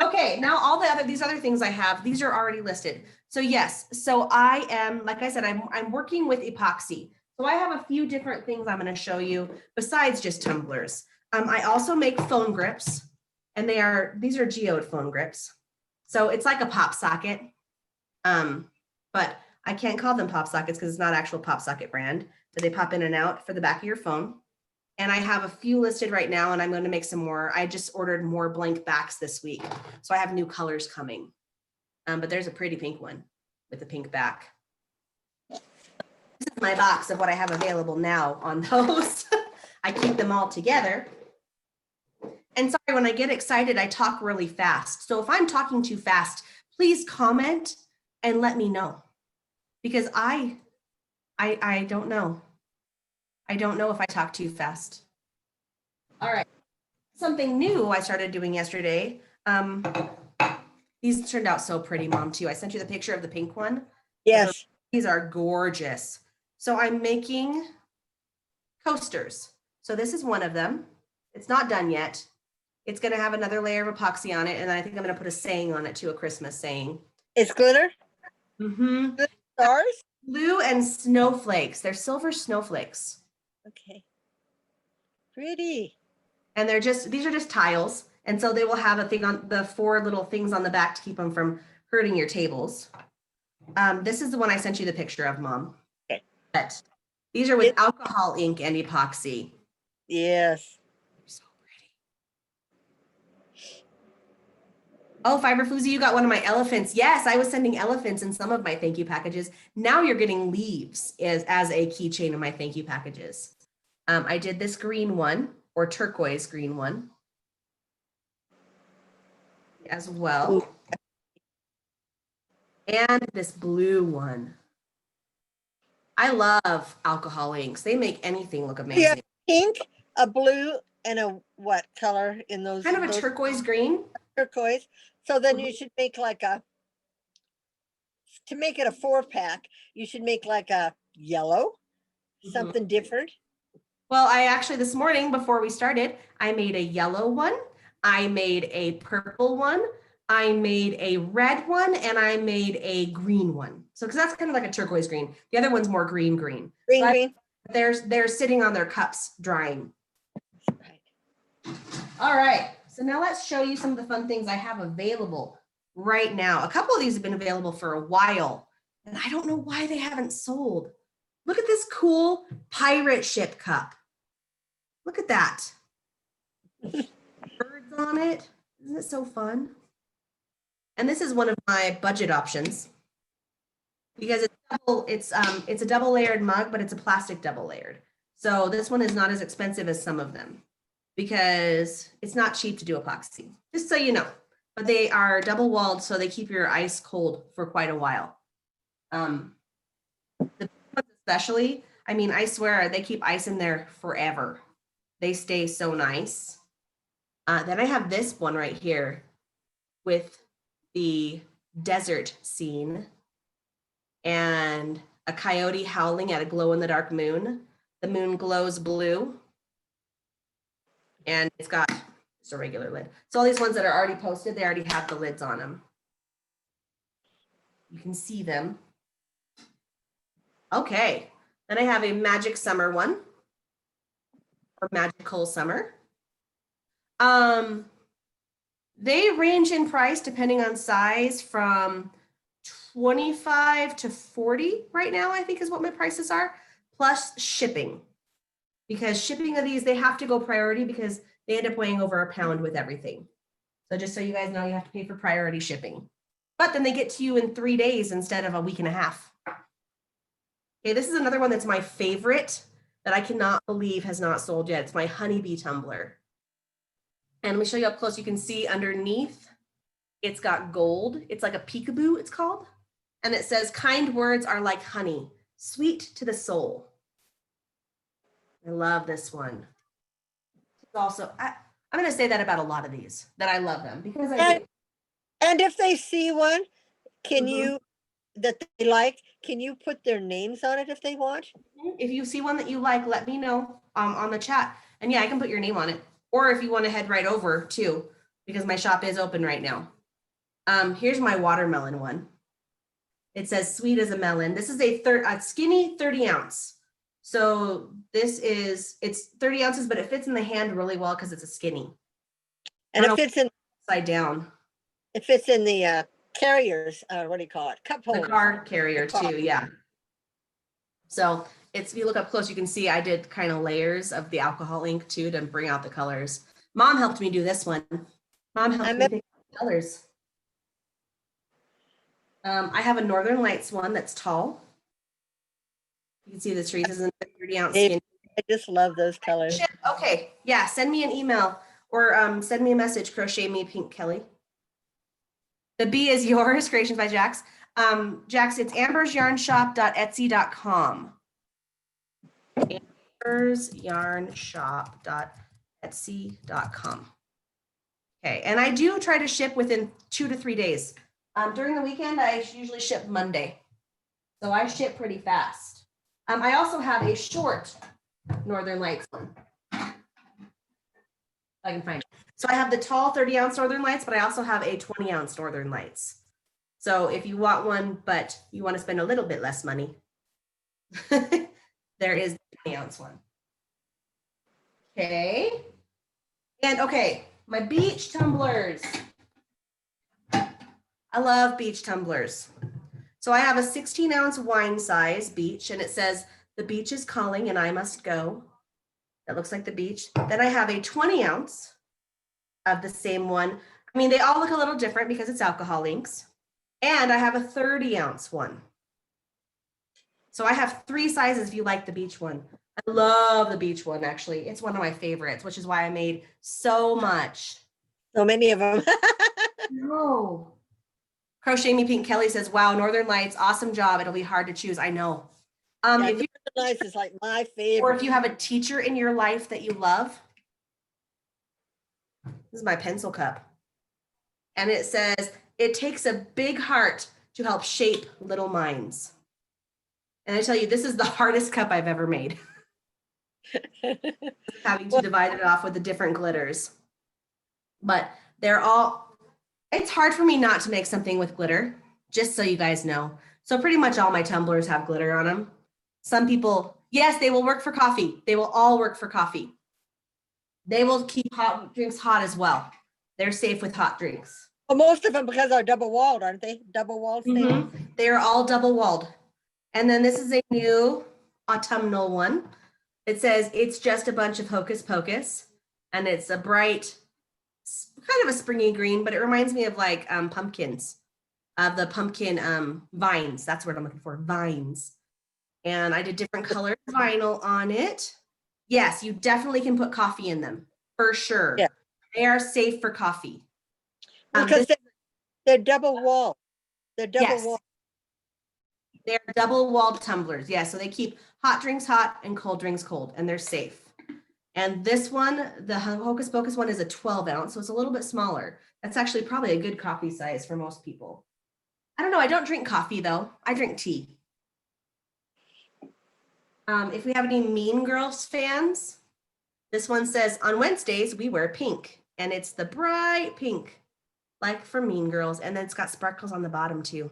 Okay, now all these other things I have, these are already listed. So yes, so I am, like I said, I'm working with epoxy. So I have a few different things I'm going to show you besides just tumblers. I also make phone grips, and these are geode phone grips. So it's like a pop socket, but I can't call them pop sockets because it's not actual pop socket brand, but they pop in and out for the back of your phone. And I have a few listed right now, and I'm going to make some more. I just ordered more blank backs this week, so I have new colors coming. But there's a pretty pink one with a pink back. This is my box of what I have available now on those. I keep them all together. And sorry, when I get excited, I talk really fast. So if I'm talking too fast, please comment and let me know, because I don't know. I don't know if I talk too fast. All right. Something new I started doing yesterday. These turned out so pretty, Mom, too. I sent you the picture of the pink one. Yes. These are gorgeous. So I'm making coasters. So this is one of them. It's not done yet. It's going to have another layer of epoxy on it. And I think I'm going to put a saying on it too, a Christmas saying. It's glitter? Mm-hmm. Stars? Blue and snowflakes. They're silver snowflakes. Okay. Pretty. And these are just tiles. And so they will have a thing on the 4 little things on the back to keep them from hurting your tables. This is the one I sent you the picture of, Mom. Okay. But these are with alcohol ink and epoxy. Yes. So pretty. Oh, Fiber Floozy, you got one of my elephants. Yes, I was sending elephants in some of my thank you packages. Now you're getting leaves as a keychain in my thank you packages. I did this green one, or turquoise green one as well. Ooh. And this blue one. I love alcohol inks. They make anything look amazing. Yeah, pink, a blue, and a what color in those? Kind of a turquoise green. Turquoise. So then you should make like to make it a 4-pack, you should make like a yellow, something different. Well, I actually, this morning before we started, I made a yellow one. I made a purple one. I made a red one, and I made a green one. So, because that's kind of like a turquoise green. The other one's more green. Green. They're sitting on their cups drying. Right. All right. So now let's show you some of the fun things I have available right now. A couple of these have been available for a while, and I don't know why they haven't sold. Look at this cool pirate ship cup. Look at that. Birds on it. Isn't it so fun? And this is one of my budget options because it's a double layered mug, but it's a plastic double layered. So this one is not as expensive as some of them because it's not cheap to do epoxy, just so you know. But they are double walled, so they keep your ice cold for quite a while. The ones especially, I mean, I swear they keep ice in there forever. They stay so nice. Then I have this one right here with the desert scene and a coyote howling at a glow-in-the-dark moon. The moon glows blue. And it's got just a regular lid. So all these ones that are already posted, they already have the lids on them. You can see them. Okay. Then I have a magic summer one. Or magical summer. They range in price depending on size from 25 to 40 right now, I think is what my prices are, plus shipping. Because shipping of these, they have to go priority because they end up weighing over a pound with everything. So just so you guys know, you have to pay for priority shipping. But then they get to you in 3 days instead of a week and a half. Okay, this is another one that's my favorite that I cannot believe has not sold yet. It's my honeybee tumbler. And let me show you up close. You can see underneath, it's got gold. It's like a peekaboo, it's called. And it says, kind words are like honey, sweet to the soul. I love this one. Also, I'm going to say that about a lot of these, that I love them because I do. And if they see one, can you, that they like, can you put their names on it if they want? If you see one that you like, let me know on the chat. And yeah, I can put your name on it. Or if you want to head right over too, because my shop is open right now. Here's my watermelon one. It says sweet as a melon. This is a skinny 30 ounce. So it's 30 ounces, but it fits in the hand really well because it's a skinny. And it fits in upside down. It fits in the carriers, what do you call it? Cup holder. The car carrier too, yeah. So if you look up close, you can see I did kind of layers of the alcohol ink too to bring out the colors. Mom helped me do this one. Mom helped me pick the colors. I have a Northern Lights one that's tall. You can see the trees. This is a 30 ounce skin. I just love those colors. Okay, yeah, send me an email or send me a message, Crochet Me Pink Kelly. The B is yours, Creations by Jax. Jax, it's ambersyarnshop.etsy.com. ambersyarnshop.etsy.com. Okay, and I do try to ship within 2 to 3 days. During the weekend, I usually ship Monday. So I ship pretty fast. I also have a short Northern Lights one. If I can find it. So I have the tall 30 ounce Northern Lights, but I also have a 20 ounce Northern Lights. So if you want one, but you want to spend a little bit less money, there is the 20 ounce one. Okay. And okay, my beach tumblers. I love beach tumblers. So I have a 16-ounce wine size beach, and it says, "The beach is calling and I must go." That looks like the beach. Then I have a 20-ounce of the same one. I mean, they all look a little different because it's alcohol inks. And I have a 30-ounce one. So I have 3 sizes if you like the beach one. I love the beach one, actually. It's one of my favorites, which is why I made so much. So many of them. No. Crochet Me Pink Kelly says, "Wow, Northern Lights, awesome job. It'll be hard to choose." I know. Yeah, If you nice is like my favorite. or if you have a teacher in your life that you love, this is my pencil cup. And it says, "It takes a big heart to help shape little minds." And I tell you, this is the hardest cup I've ever made. Having to divide it off with the different glitters. But they're all, it's hard for me not to make something with glitter, just so you guys know. So pretty much all my tumblers have glitter on them. Some people, yes, they will work for coffee. They will all work for coffee. They will keep hot drinks hot as well. They're safe with hot drinks. Well, most of them because they're double walled, aren't they? Double walled things. They are all double walled. And then this is a new autumnal one. It says, "It's just a bunch of hocus pocus." And it's a bright, kind of a springy green, but it reminds me of like pumpkins, of the pumpkin vines. That's what I'm looking for, vines. And I did different colored vinyl on it. Yes, you definitely can put coffee in them, for sure. Yeah. They are safe for coffee. Because they're double walled. They're double yes, walled. They're double walled tumblers. Yeah, so they keep hot drinks hot and cold drinks cold, and they're safe. And this one, the Hocus Pocus one, is a 12-ounce, so it's a little bit smaller. That's actually probably a good coffee size for most people. I don't know. I don't drink coffee, though. I drink tea. If we have any Mean Girls fans, this one says, "On Wednesdays, we wear pink." And it's the bright pink, like for Mean Girls. And then it's got sparkles on the bottom, too.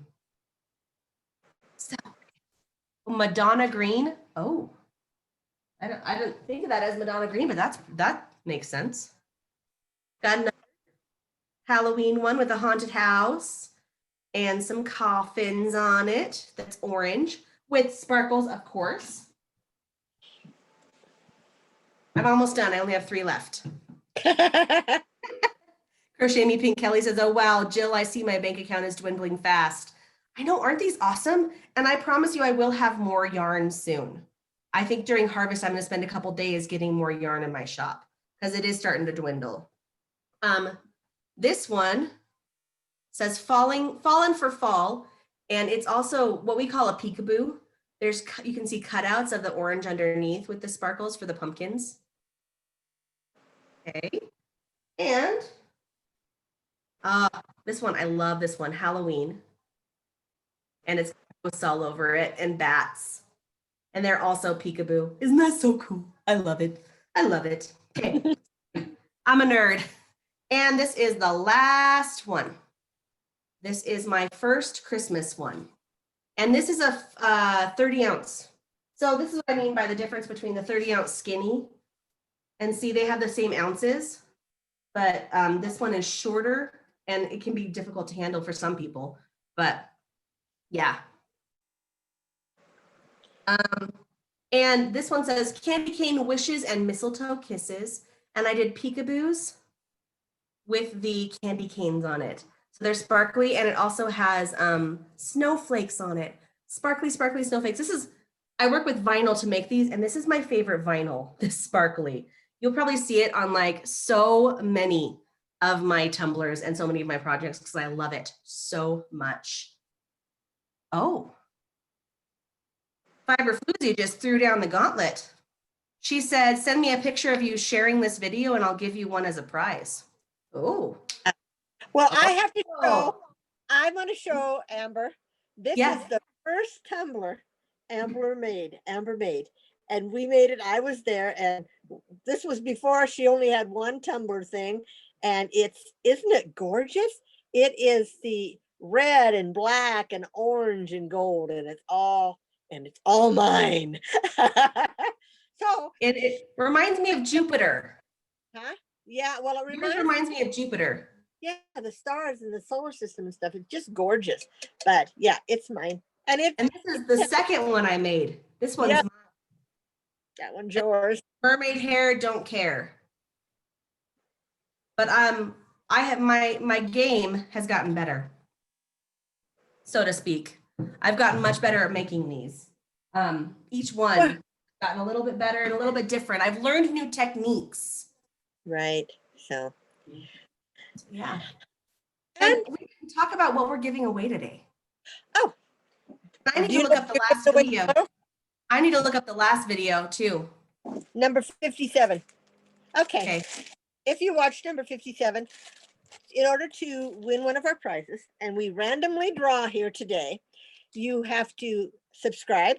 So, Madonna green. Oh, I don't think of that as Madonna green, but that makes sense. Got another Halloween one with a haunted house and some coffins on it. That's orange with sparkles, of course. I'm almost done. I only have 3 left. Crochet Me Pink Kelly says, "Oh, wow, Jill, I see my bank account is dwindling fast." I know, aren't these awesome? And I promise you I will have more yarn soon. I think during harvest, I'm going to spend a couple days getting more yarn in my shop because it is starting to dwindle. This one says Fallen for Fall, and it's also what we call a peekaboo. You can see cutouts of the orange underneath with the sparkles for the pumpkins. Okay, and this one, I love this one, Halloween. And it's ghosts all over it and bats. And they're also peekaboo. Isn't that so cool? I love it. I love it. Okay. I'm a nerd. And this is the last one. This is my first Christmas one. And this is a 30-ounce. So this is what I mean by the difference between the 30-ounce skinny. And see, they have the same ounces, but this one is shorter and it can be difficult to handle for some people. But yeah. And this one says candy cane wishes and mistletoe kisses. And I did peekaboos with the candy canes on it. So they're sparkly and it also has snowflakes on it. Sparkly, sparkly snowflakes. I work with vinyl to make these, and this is my favorite vinyl, this sparkly. You'll probably see it on like so many of my tumblers and so many of my projects because I love it so much. Oh. Fiber Floozy just threw down the gauntlet. She said, "Send me a picture of you sharing this video and I'll give you one as a prize." Oh. Well, I have to show, I'm going to show Amber. This is the first tumbler Amber made. And we made it. I was there, and this was before she only had one tumbler thing. And isn't it gorgeous? It is the red and black and orange and gold, and it's all mine. So it reminds me of Jupiter. Huh? Yeah, well, it Yours reminds me of Jupiter. yeah, the stars and the solar system and stuff. It's just gorgeous. But yeah, it's mine. And this is the second one I made. This one's yep, mine. that one's yours. Mermaid hair, don't care. But I have my game has gotten better, so to speak. I've gotten much better at making these. Each one gotten a little bit better and a little bit different. I've learned new techniques. Right. So yeah. And we can talk about what we're giving away today. Oh, I need to look up the last video. I need to look up the last video too. Number 57. Okay. If you watch number 57, in order to win one of our prizes, and we randomly draw here today, you have to subscribe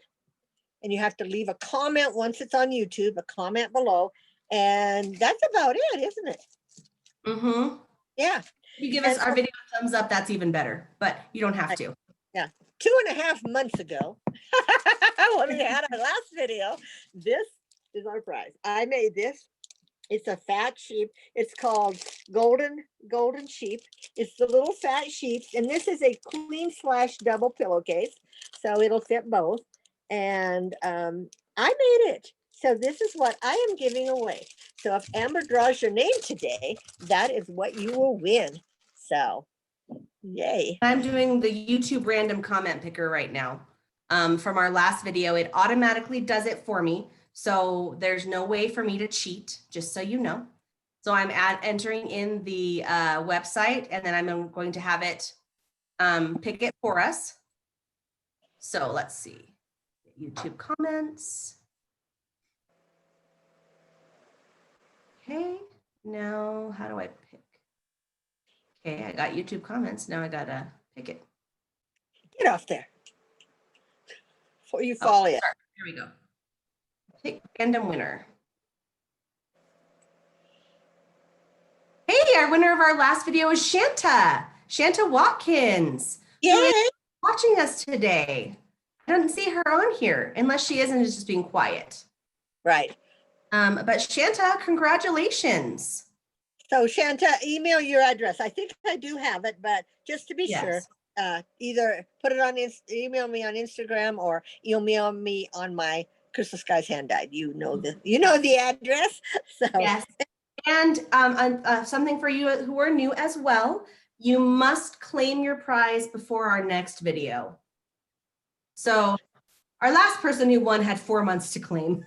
and you have to leave a comment once it's on YouTube, a comment below. And that's about it, isn't it? Mm-hmm. Yeah. If you give us our video a thumbs up, that's even better, but you don't have to. Yeah. 2.5 months ago, when we had our last video, this is our prize. I made this. It's a fat sheep. It's called golden sheep. It's the little fat sheep, and this is a queen/double pillowcase, so it'll fit both. And I made it. So this is what I am giving away. So if Amber draws your name today, that is what you will win. So yay. I'm doing the YouTube random comment picker right now. From our last video, it automatically does it for me. So there's no way for me to cheat, just so you know. So I'm entering in the website, and then I'm going to have it pick it for us. So let's see, YouTube comments. Okay, now how do I pick? Okay, I got YouTube comments. Now I gotta pick it. Get off there before you fall in. Sorry. Here we go. Pick random winner. Hey, our winner of our last video is Shanta Watkins. Yay! Watching us today. I don't see her on here unless she isn't just being quiet. Right. But Shanta, congratulations. So Shanta, email your address. I think I do have it, but just to be sure, either put it on, email me on Instagram or email me on my Crystal Skies hand dyed. You know the address. So yes. And something for you who are new as well, you must claim your prize before our next video. So our last person who won had 4 months to claim.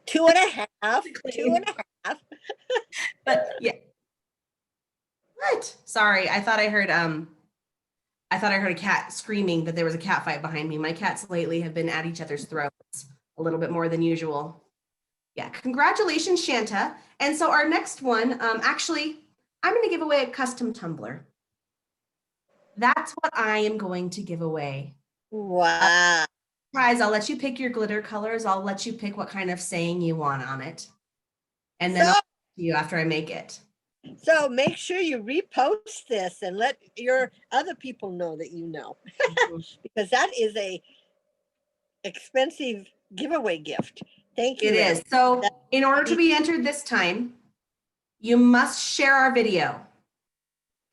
2.5. 2.5. But yeah. What? Sorry, I thought I heard a cat screaming, but there was a cat fight behind me. My cats lately have been at each other's throats a little bit more than usual. Yeah, congratulations, Shanta. And so our next one, actually, I'm going to give away a custom tumbler. That's what I am going to give away. Wow. Prize, I'll let you pick your glitter colors. I'll let you pick what kind of saying you want on it. And then I'll talk to you after I make it. So make sure you repost this and let your other people know that you know. Because that is a expensive giveaway gift. Thank you. It is. So in order to be entered this time, you must share our video.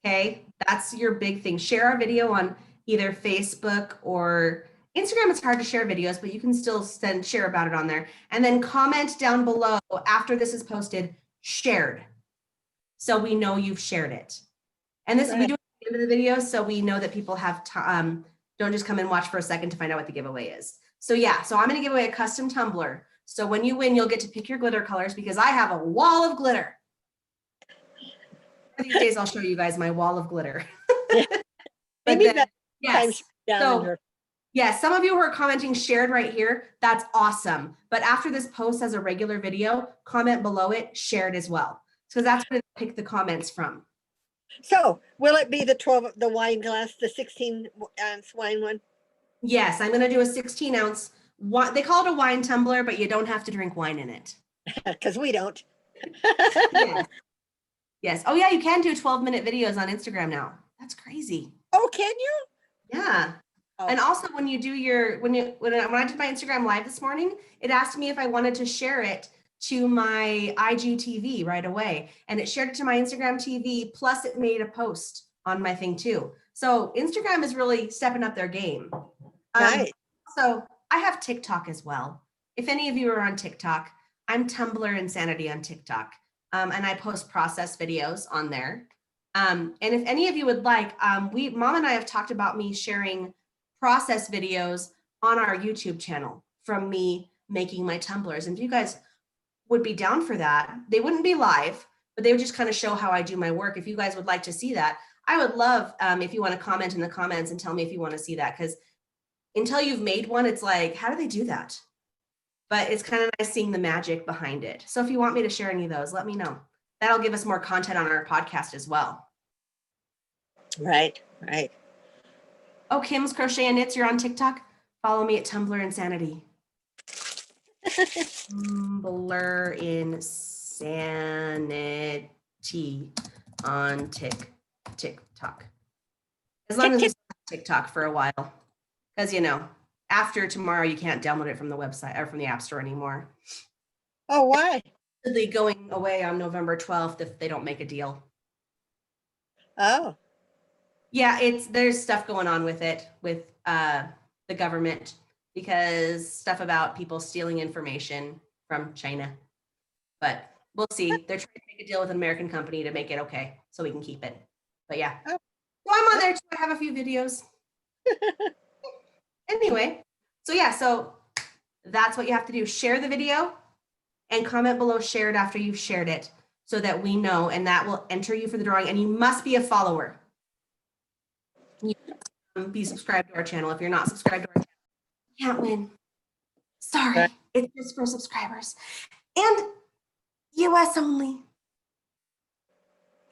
Okay, that's your big thing. Share our video on either Facebook or Instagram. It's hard to share videos, but you can still share about it on there. And then comment down below after this is posted, shared. So we know you've shared it. And this we do it at the end of the video, so we know that people have don't just come and watch for a second to find out what the giveaway is. So yeah, so I'm going to give away a custom tumbler. So when you win, you'll get to pick your glitter colors because I have a wall of glitter. These days, I'll show you guys my wall of glitter. Maybe then, yes. So, yes, some of you who are commenting shared right here, that's awesome. But after this post as a regular video, comment below it, shared as well. So that's where I pick the comments from. So will it be the wine glass, the 16-ounce wine one? Yes, I'm going to do a 16-ounce. They call it a wine tumbler, but you don't have to drink wine in it. Because we don't. Yes. Yes. Oh yeah, you can do 12-minute videos on Instagram now. That's crazy. Oh, can you? Yeah. Oh. And also when you do when I did my Instagram live this morning, it asked me if I wanted to share it to my IGTV right away, and it shared it to my Instagram TV, plus it made a post on my thing too. So Instagram is really stepping up their game. Nice. So I have TikTok as well. If any of you are on TikTok, I'm Tumblr Insanity on TikTok. And I post process videos on there. And if any of you would like, Mom and I have talked about me sharing process videos on our YouTube channel from me making my tumblers. And if you guys would be down for that, they wouldn't be live, but they would just kind of show how I do my work. If you guys would like to see that, I would love if you want to comment in the comments and tell me if you want to see that, because until you've made one, it's like, how do they do that? But it's kind of nice seeing the magic behind it. So if you want me to share any of those, let me know. That'll give us more content on our podcast as well. Right, right. Oh, Kim's Crochet and Knits, you're on TikTok? Follow me at Tumblr Insanity. Tumblr Insanity on TikTok. As long as it's TikTok for a while. Because, you know, after tomorrow, you can't download it from the website or from the App Store anymore. Oh, why? It's going away on November 12th if they don't make a deal. Oh. Yeah, there's stuff going on with it, with the government, because stuff about people stealing information from China. But we'll see. They're trying to make a deal with an American company to make it okay, so we can keep it. But yeah. So I'm on there too. I have a few videos. Anyway, so yeah, so that's what you have to do. Share the video and comment below shared after you've shared it so that we know, and that will enter you for the drawing. And you must be a follower. You be subscribed to our channel. If you're not subscribed to our channel, you can't win. Sorry, it's just for subscribers. And US only.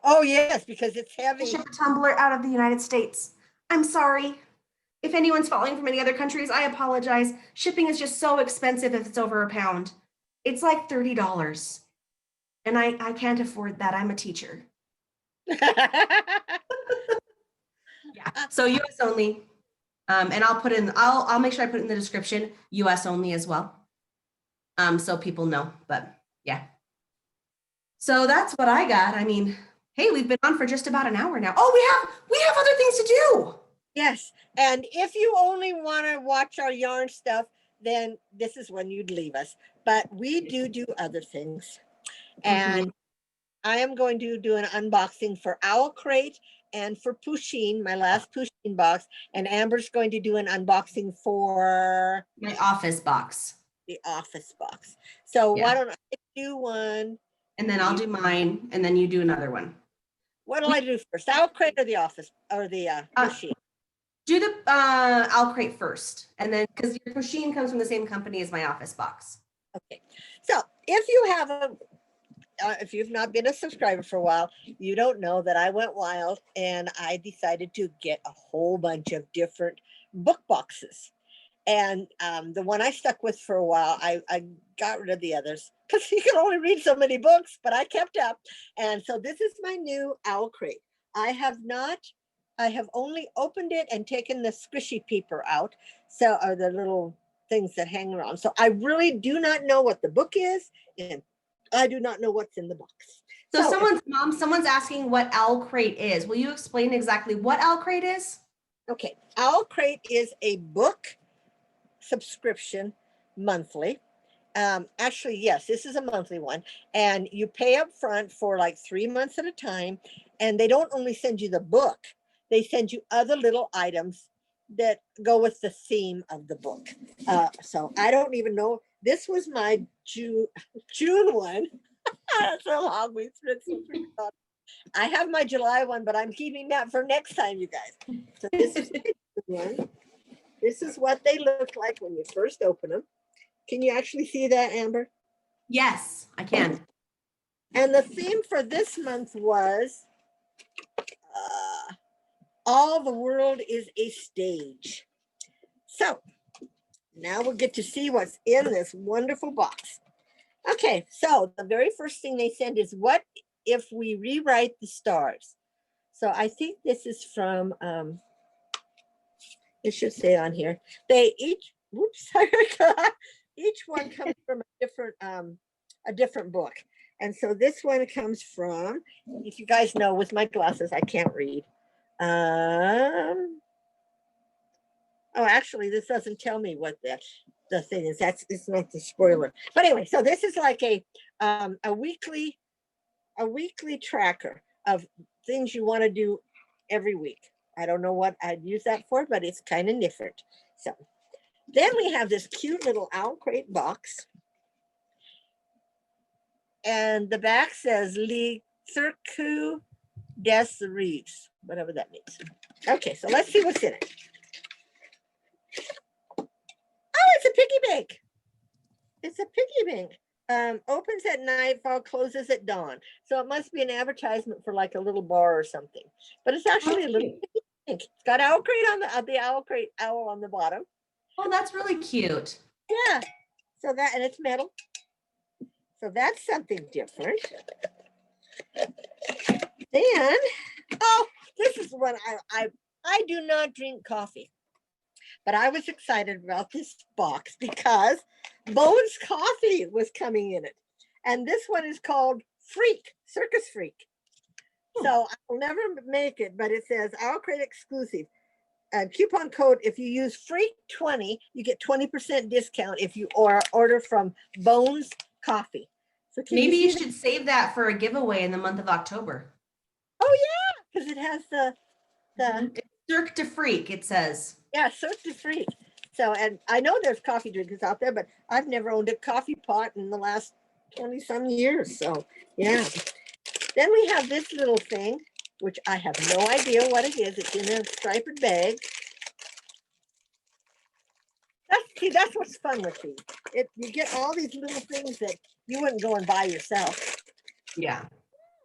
Oh, yes, because it's heavy. Ship a tumbler out of the United States. I'm sorry. If anyone's following from any other countries, I apologize. Shipping is just so expensive if it's over a pound. It's like $30. And I can't afford that. I'm a teacher. Yeah. So US only. And I'll make sure I put it in the description, US only as well. So people know, but yeah. So that's what I got. I mean, hey, we've been on for just about an hour now. Oh, we have other things to do. Yes. And if you only want to watch our yarn stuff, then this is when you'd leave us. But we do other things. And I am going to do an unboxing for Owl Crate and for Pusheen, my last Pusheen box. And Amber's going to do an unboxing for my office box. The office box. So why don't I do one? And then I'll do mine, and then you do another one. What do I do first? Owl Crate or the office or the Pusheen? Do the Owl Crate first, and then because your Pusheen comes from the same company as my office box. Okay. So if you have if you've not been a subscriber for a while, you don't know that I went wild and I decided to get a whole bunch of different book boxes. And the one I stuck with for a while, I got rid of the others because you can only read so many books, but I kept up. And so this is my new Owl Crate. I have only opened it and taken the squishy paper out. So are the little things that hang around. So I really do not know what the book is, and I do not know what's in the box. So someone's asking what Owl Crate is. Will you explain exactly what Owl Crate is? Okay, Owl Crate is a book subscription monthly. Actually, yes, this is a monthly one, and you pay up front for like 3 months at a time, and they don't only send you the book, they send you other little items that go with the theme of the book. So I don't even know. This was my June one. That's so long. We spent so freaking long. I have my July one, but I'm keeping that for next time, you guys. So this is one. This is what they look like when you first open them. Can you actually see that, Amber? Yes, I can. And the theme for this month was all the world is a stage. So now we'll get to see what's in this wonderful box. Okay, so the very first thing they send is, what if we rewrite the stars? So I think this is from, it should say on here, they each, whoops, each one comes from a different a different book. And so this one comes from, if you guys know, with my glasses, I can't read. Oh, actually, this doesn't tell me what the thing is. It's not the spoiler. But anyway, so this is like a weekly tracker of things you want to do every week. I don't know what I'd use that for, but it's kind of different. So then we have this cute little owl crate box. And the back says Le Cirque des Rêves, whatever that means. Okay, so let's see what's in it. Oh, it's a piggy bank. It's a piggy bank. Opens at nightfall, closes at dawn. So it must be an advertisement for like a little bar or something. But it's actually a little piggy bank. It's got owl crate on the owl crate owl on the bottom. Oh, that's really cute. Yeah. So that, and it's metal. So that's something different. Then, oh, this is what I do not drink coffee. But I was excited about this box because Bones Coffee was coming in it. And this one is called Freak, Circus Freak. So I'll never make it, but it says Owl Crate exclusive. Coupon code, if you use Freak20, you get 20% discount if you order from Bones Coffee. So maybe you should save that for a giveaway in the month of October. Oh yeah, because it has the Cirque de Freak, it says. Yeah, Cirque de Freak. So, and I know there's coffee drinkers out there, but I've never owned a coffee pot in the last 20 some years. So yeah. Then we have this little thing, which I have no idea what it is. It's in a striped bag. That's what's fun with these. You get all these little things that you wouldn't go and buy yourself. Yeah.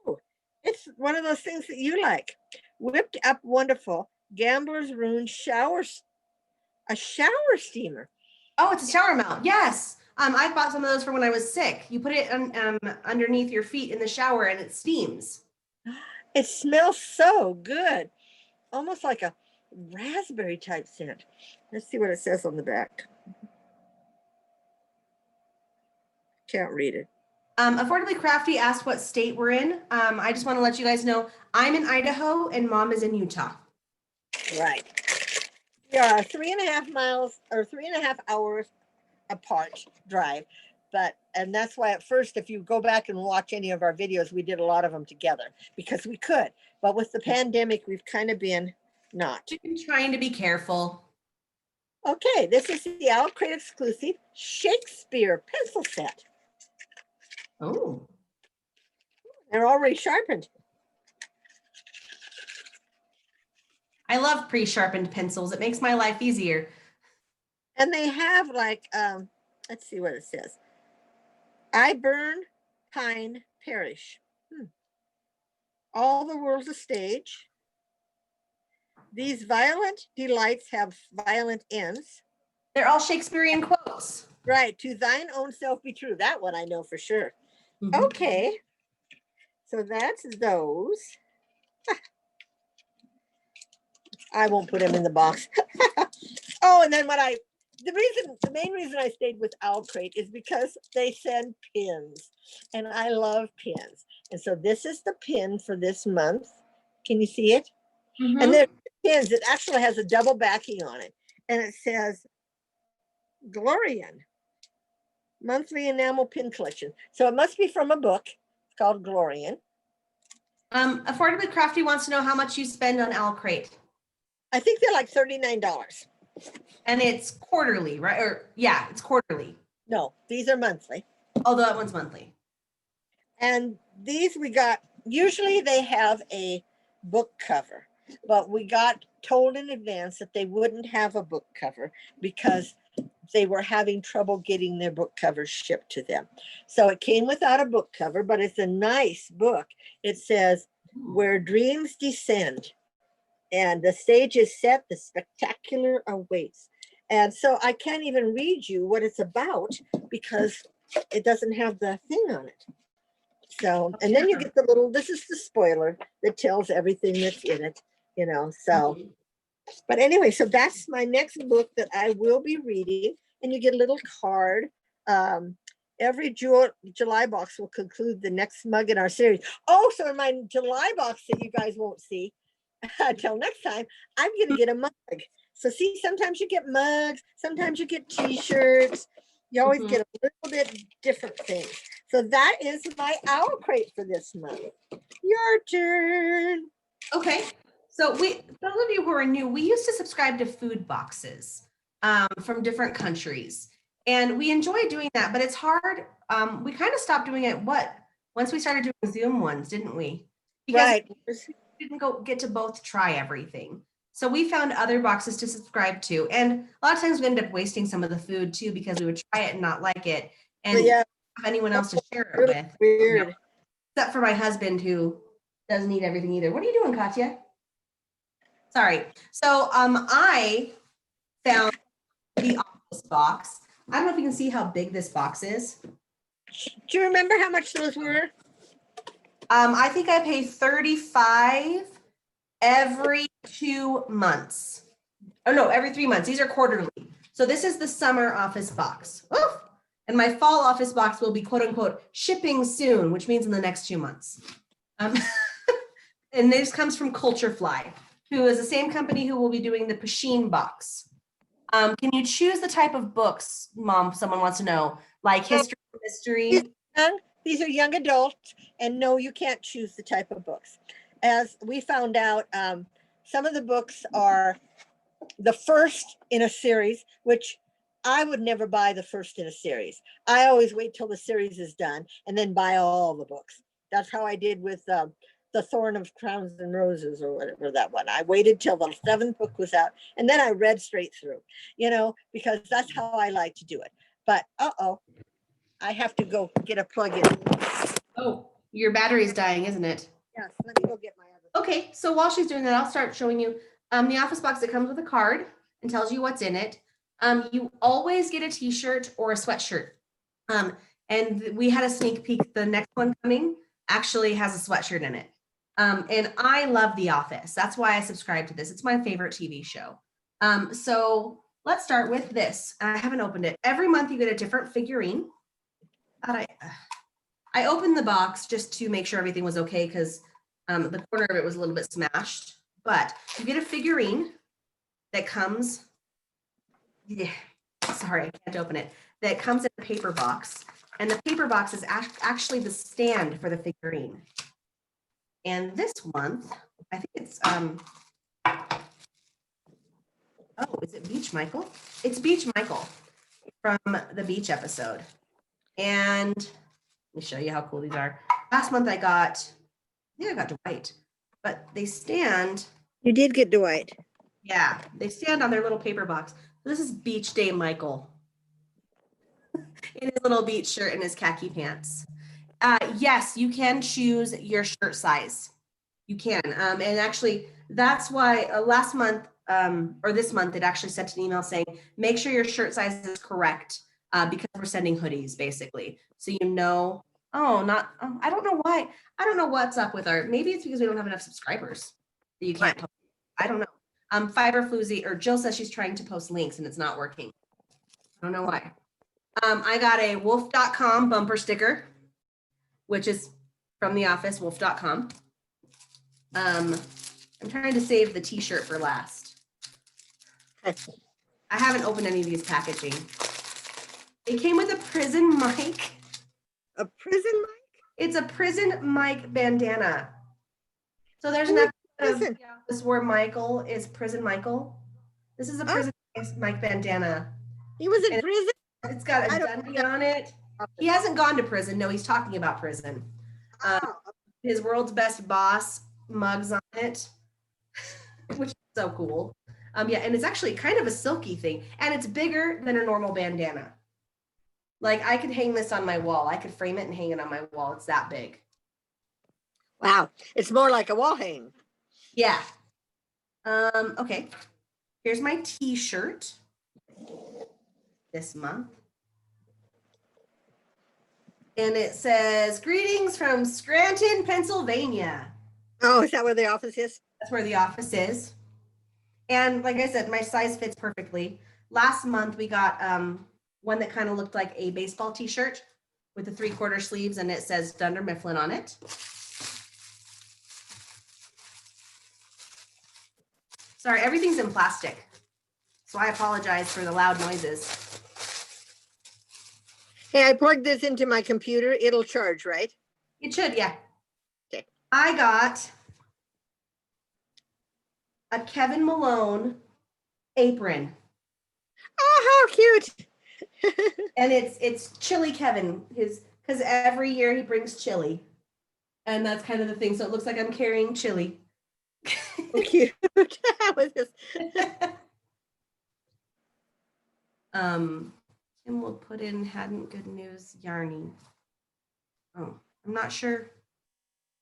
Ooh, it's one of those things that you like. Whipped up wonderful Gambler's Rune a shower steamer. Oh, it's a shower mount. Yes. I bought some of those for when I was sick. You put it underneath your feet in the shower and it steams. It smells so good. Almost like a raspberry type scent. Let's see what it says on the back. Can't read it. Affordably Crafty asked what state we're in. I just want to let you guys know I'm in Idaho and Mom is in Utah. Right. We are 3.5 miles or 3.5 hours apart drive. And that's why at first, if you go back and watch any of our videos, we did a lot of them together because we could. But with the pandemic, we've kind of been not. Trying to be careful. Okay, this is the Owl Crate exclusive Shakespeare pencil set. Oh. They're already sharpened. I love pre-sharpened pencils. It makes my life easier. And they have like, let's see what it says. I burn, pine, perish. All the world's a stage. These violent delights have violent ends. They're all Shakespearean quotes. Right. To thine own self be true. That one I know for sure. Mm-hmm. Okay. So that's those. I won't put them in the box. Oh, and then the main reason I stayed with Owl Crate is because they send pins and I love pins. And so this is the pin for this month. Can you see it? Mm-hmm. And there's pins. It actually has a double backing on it. And it says Glorian monthly enamel pin collection. So it must be from a book called Glorian. Affordably Crafty wants to know how much you spend on Owl Crate. I think they're like $39. And it's quarterly, right? Or yeah, it's quarterly. No, these are monthly. Oh, that one's monthly. And these we got, usually they have a book cover, but we got told in advance that they wouldn't have a book cover because they were having trouble getting their book covers shipped to them. So it came without a book cover, but it's a nice book. It says, Where Dreams Descend. And the stage is set, the spectacular awaits. And so I can't even read you what it's about because it doesn't have the thing on it. So, and then you get the little, this is the spoiler that tells everything that's in it, you know, so. But anyway, so that's my next book that I will be reading. And you get a little card. every July box will conclude the next mug in our series. Oh, so in my July box that you guys won't see until next time, I'm going to get a mug. So see, sometimes you get mugs, sometimes you get t-shirts. You always get a little bit different things. So that is my owl crate for this month. Your turn. Okay. So those of you who are new, we used to subscribe to food boxes from different countries. And we enjoy doing that, but it's hard. We kind of stopped doing it once we started doing Zoom ones, didn't we? Because we didn't get to both try everything. So we found other boxes to subscribe to. And a lot of times we ended up wasting some of the food too, because we would try it and not like it. And have anyone else to share it with. Weird. Except for my husband, who doesn't eat everything either. What are you doing, Katya? Sorry. So I found the office box. I don't know if you can see how big this box is. Do you remember how much those were? I think I pay $35 every 2 months. Oh no, every 3 months. These are quarterly. So this is the summer office box. Oof. And my fall office box will be quote unquote shipping soon, which means in the next 2 months. And this comes from Culture Fly, who is the same company who will be doing the Pasheen box. Can you choose the type of books, Mom? Someone wants to know, like history, mystery. These are young adults, and no, you can't choose the type of books. As we found out, some of the books are the first in a series, which I would never buy the first in a series. I always wait till the series is done and then buy all the books. That's how I did with the Thorn of Crowns and Roses, or whatever that one. I waited till the 7th book was out, and then I read straight through, because that's how I like to do it. But I have to go get a plug-in. Oh, your battery's dying, isn't it? Yes, let me go get my other. Okay, so while she's doing that, I'll start showing you the office box that comes with a card and tells you what's in it. You always get a t-shirt or a sweatshirt. And we had a sneak peek. The next one coming actually has a sweatshirt in it. And I love The Office. That's why I subscribe to this. It's my favorite TV show. So let's start with this. I haven't opened it. Every month you get a different figurine. I opened the box just to make sure everything was okay, because the corner of it was a little bit smashed. But you get a figurine that comes, sorry, I can't open it, that comes in a paper box. And the paper box is actually the stand for the figurine. And this month, I think it's, is it Beach Michael? It's Beach Michael from the Beach episode. And let me show you how cool these are. Last month I got Dwight, but they stand. You did get Dwight. Yeah, they stand on their little paper box. This is Beach Day Michael in his little beach shirt and his khaki pants. Yes, you can choose your shirt size. You can. And actually, that's why last month or this month, it actually sent an email saying, make sure your shirt size is correct because we're sending hoodies, basically. So I don't know why. I don't know what's up with maybe it's because we don't have enough subscribers that you can't post. I don't know. Fiber Floozy, or Jill says she's trying to post links and it's not working. I don't know why. I got a wolf.com bumper sticker, which is from The Office, wolf.com. I'm trying to save the t-shirt for last. I haven't opened any of these packaging. It came with a prison mic. A prison mic? It's a prison mic bandana. So there's an episode of The Office where Michael is prison Michael. This is a prison mic bandana. He was in prison? It's got a Dundee on it. He hasn't gone to prison. No, he's talking about prison. His world's best boss mugs on it, which is so cool. And it's actually kind of a silky thing, and it's bigger than a normal bandana. Like, I could hang this on my wall. I could frame it and hang it on my wall. It's that big. Wow, it's more like a wall hang. Yeah. Okay. Here's my t-shirt this month. And it says, greetings from Scranton, Pennsylvania. Oh, is that where the office is? That's where the office is. And like I said, my size fits perfectly. Last month we got one that kind of looked like a baseball t-shirt. with the 3/4 sleeves, and it says Dunder Mifflin on it. Sorry, everything's in plastic, so I apologize for the loud noises. Hey, I plugged this into my computer. It'll charge, right? It should, yeah. Okay. I got a Kevin Malone apron. Oh, how cute. And it's chili Kevin, because every year he brings chili. And that's kind of the thing. So it looks like I'm carrying chili. So cute. With this. And we'll put in hadn't good news yarny. Oh, I'm not sure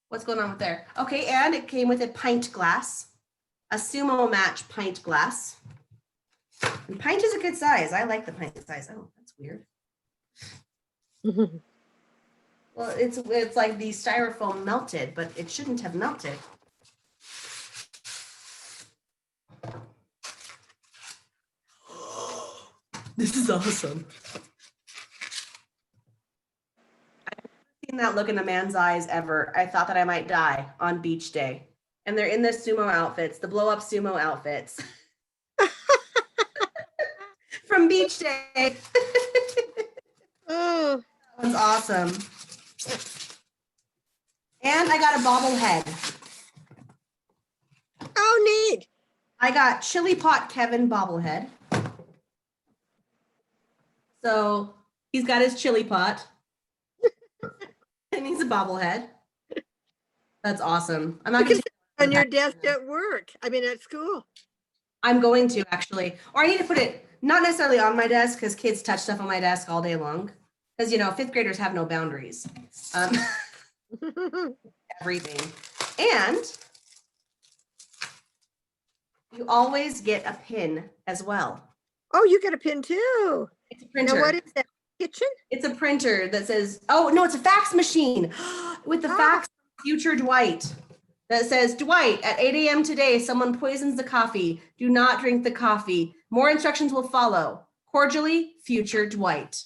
what's going on with there. Okay, and it came with a pint glass, a sumo match pint glass. And pint is a good size. I like the pint size. Oh, that's weird. Well, it's like the styrofoam melted, but it shouldn't have melted. This is awesome. I've never seen that look in a man's eyes ever. I thought that I might die on beach day. And they're in the sumo outfits, the blow up sumo outfits. From beach day. Oh, That was awesome. And I got a bobblehead. oh, neat. I got Chili Pot Kevin bobblehead. So he's got his chili pot. And he's a bobblehead. That's awesome. I'm not going to On your desk at work. I mean, at school. I'm going to actually, or I need to put it not necessarily on my desk because kids touch stuff on my desk all day long. Because, you know, 5th graders have no boundaries. Everything. And you always get a pin as well. Oh, you got a pin too. It's a printer. Now, what is that? Kitchen? It's a printer that says, oh, no, it's a fax machine with the fax future Dwight that says, Dwight, at 8 a.m. today, someone poisons the coffee. Do not drink the coffee. More instructions will follow. Cordially, future Dwight.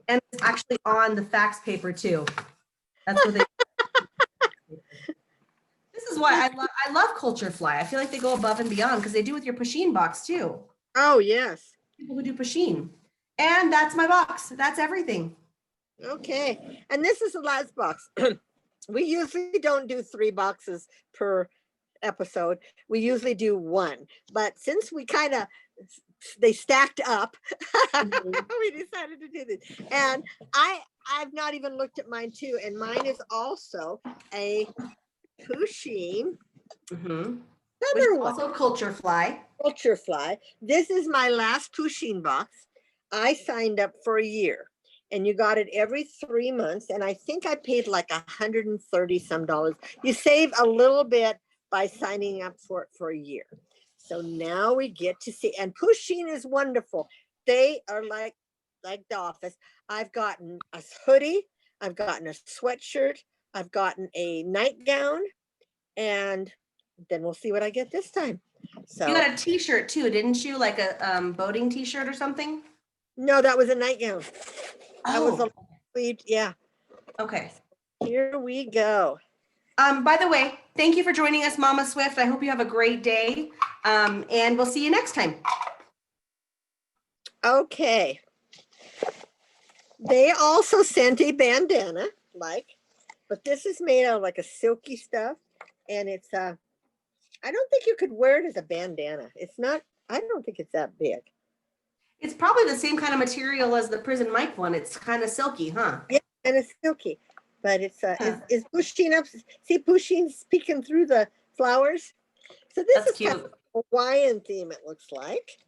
And it's actually on the fax paper too. That's what they. This is why I love Culture Fly. I feel like they go above and beyond because they do with your Pusheen box too. Oh, yes. People who do Pusheen. And that's my box. That's everything. Okay. And this is the last box. We usually don't do 3 boxes per episode. We usually do 1. But since we kind of, they stacked up, we decided to do this. And I've not even looked at mine too. And mine is also a Pusheen. Which is also Culture Fly. Culture Fly. This is my last Pusheen box. I signed up for a year and you got it every 3 months. And I think I paid like $130 some. You save a little bit by signing up for it for a year. So now we get to see, and Pusheen is wonderful. They are like the office. I've gotten a hoodie. I've gotten a sweatshirt. I've gotten a nightgown, and then we'll see what I get this time. So you got a t-shirt too, didn't you? Like a boating t-shirt or something? No, that was a nightgown. That was a sleeved, yeah. Okay. Here we go. By the way, thank you for joining us, Mama Swift. I hope you have a great day. And we'll see you next time. Okay. They also sent a bandana, but this is made out of like a silky stuff. And it's, I don't think you could wear it as a bandana. It's not, I don't think it's that big. It's probably the same kind of material as the Prison Mike one. It's kind of silky, huh? Yeah, and it's silky. But it's is Pusheen up? See, Pusheen's peeking through the flowers. So this That's is kind cute. of a Hawaiian theme, it looks like.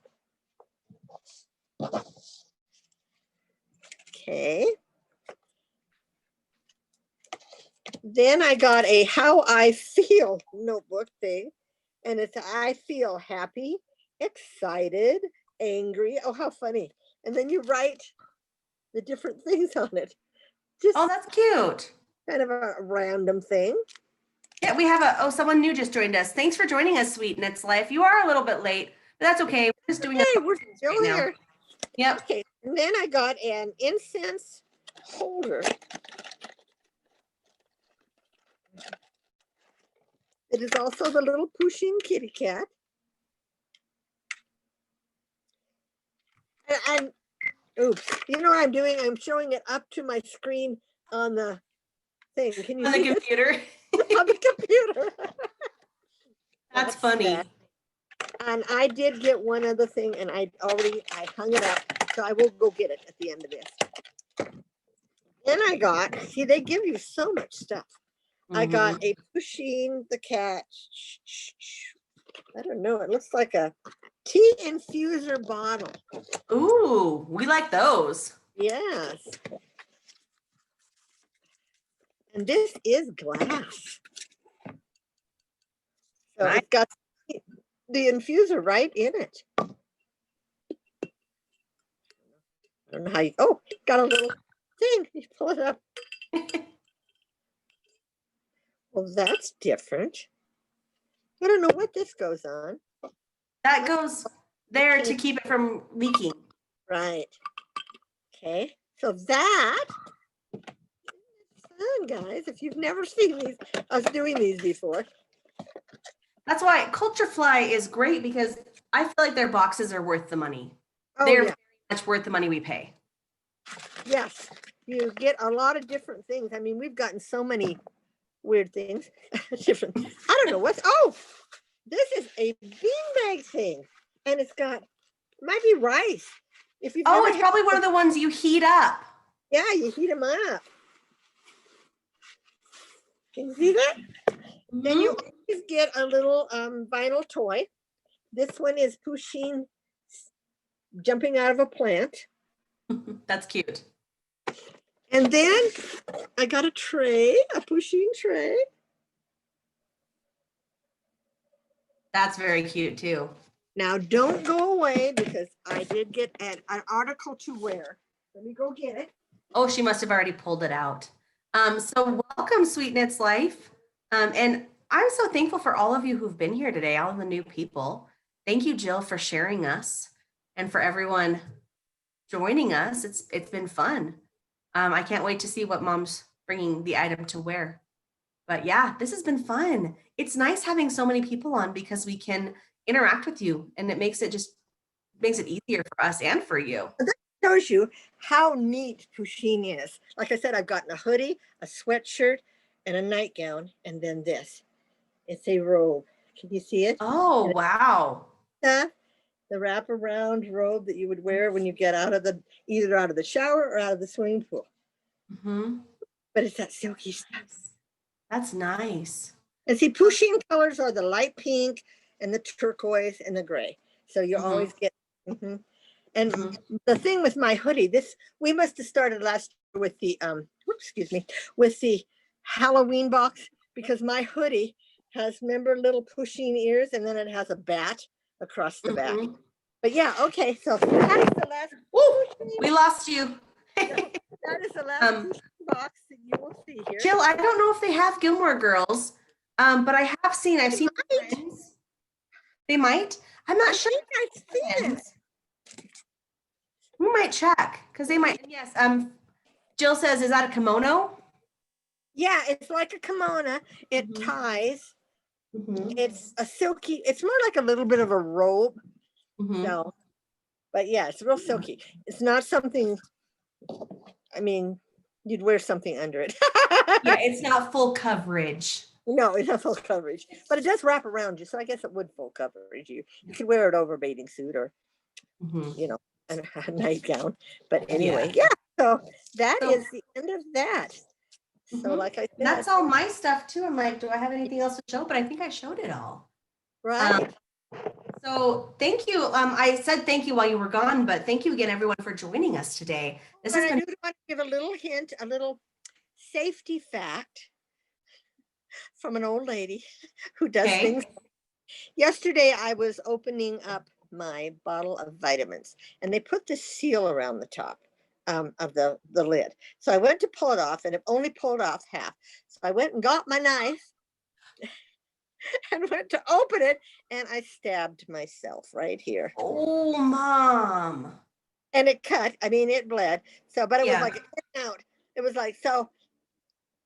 Okay. Then I got a How I Feel notebook thing. And it's I feel happy, excited, angry. Oh, how funny. And then you write the different things on it. Just Oh, that's cute. kind of a random thing. Yeah, we have someone new just joined us. Thanks for joining us, Sweet Knits Life. You are a little bit late, but that's okay. We're just doing Hey, we're still right now. here. Yep. Okay, and then I got an incense holder. It is also the little Pusheen kitty cat. And oops, you know what I'm doing? I'm showing it up to my screen on the thing. Can you On see the computer? on the computer? That's funny. That. And I did get one other thing, and I hung it up, so I will go get it at the end of this. Then I got, see, they give you so much stuff. I got a Pusheen the cat. I don't know. It looks like a tea infuser bottle. Ooh, we like those. Yes. And this is glass. So Nice. it's got the infuser right in it. I don't know how you, oh, got a little thing. You pull it up. Well, that's different. I don't know what this goes on. That goes there to keep it from leaking. Right. Okay. So that, fun, guys. If you've never seen these, us doing these before. That's why Culture Fly is great, because I feel like their boxes are worth the money. Oh, They're yeah. very much worth the money we pay. Yes. You get a lot of different things. I mean, we've gotten so many weird things. Different. I don't know what's, oh, this is a beanbag thing. And it's got, might be rice. If you've Oh, never it's had, probably one of the ones you heat up. yeah, you heat them up. Can you see that? Then you always get a little vinyl toy. This one is Pusheen jumping out of a plant. That's cute. And then I got a tray, a Pusheen tray. That's very cute too. Now don't go away, because I did get an article to wear. Let me go get it. Oh, she must have already pulled it out. So welcome, Sweet Knits Life. And I'm so thankful for all of you who've been here today, all of the new people. Thank you, Jill, for sharing us, and for everyone joining us. It's been fun. I can't wait to see what Mom's bringing the item to wear. But yeah, this has been fun. It's nice having so many people on, because we can interact with you, and it makes it easier for us and for you. That shows you how neat Pusheen is. Like I said, I've gotten a hoodie, a sweatshirt, and a nightgown, and then this. It's a robe. Can you see it? Oh, wow. The wraparound robe that you would wear when you get out of either out of the shower or out of the swimming pool. But it's that silky stuff. That's nice. And see, Pusheen colors are the light pink and the turquoise and the gray. So you always get, and the thing with my hoodie, this, we must have started last year with the, excuse me, with the Halloween box, because my hoodie has, remember, little Pusheen ears, and then it has a bat across the back. But yeah, okay, so that is the last. We lost you. That is the last Pusheen box that you will see here. Jill, I don't know if they have Gilmore Girls, but I've seen friends. They might. I'm not sure. I've seen it. We might check, because they might. Yes. Jill says, is that a kimono? Yeah, it's like a kimono. It ties. It's a silky, it's more like a little bit of a robe. No, but yeah, it's real silky. It's not something, I mean, you'd wear something under it. Yeah, it's not full coverage. No, it's not full coverage, but it does wrap around you. So I guess it would full coverage. You could wear it over a bathing suit, or, you know, a nightgown. But anyway, yeah. So that is the end of that. So like I said, that's all my stuff too. I'm like, do I have anything else to show? But I think I showed it all. Right. So thank you. I said thank you while you were gone, but thank you again, everyone, for joining us today. This has been. I do want to give a little hint, a little safety fact from an old lady who does things. Yesterday, I was opening up my bottle of vitamins, and they put the seal around the top of the lid. So I went to pull it off, and it only pulled off half. So I went and got my knife and went to open it, and I stabbed myself right here. Oh, Mom. and it cut. I mean, it bled. So, but it was Yeah. like out. It was like, so,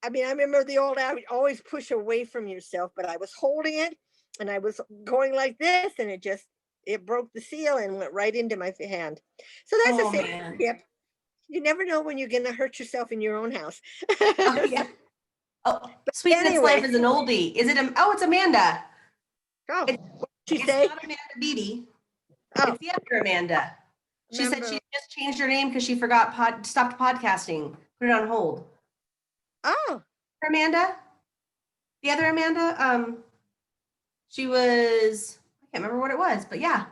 I mean, I remember the old adage, always push away from yourself, but I was holding it and I was going like this and it broke the seal and went right into my hand. So that's Oh a safe man. tip. You never know when you're going to hurt yourself in your own house. Oh yeah. Oh, Sweetness Anyway. Life is an oldie. Is it? Oh, it's Amanda. Oh, It's, what'd she it's say? not Amanda Beatty. Oh, It's the other Amanda. She said remember. she just changed her name because she stopped podcasting, put it on hold. Oh, Amanda, the other Amanda, she was, I can't remember what it was, but yeah.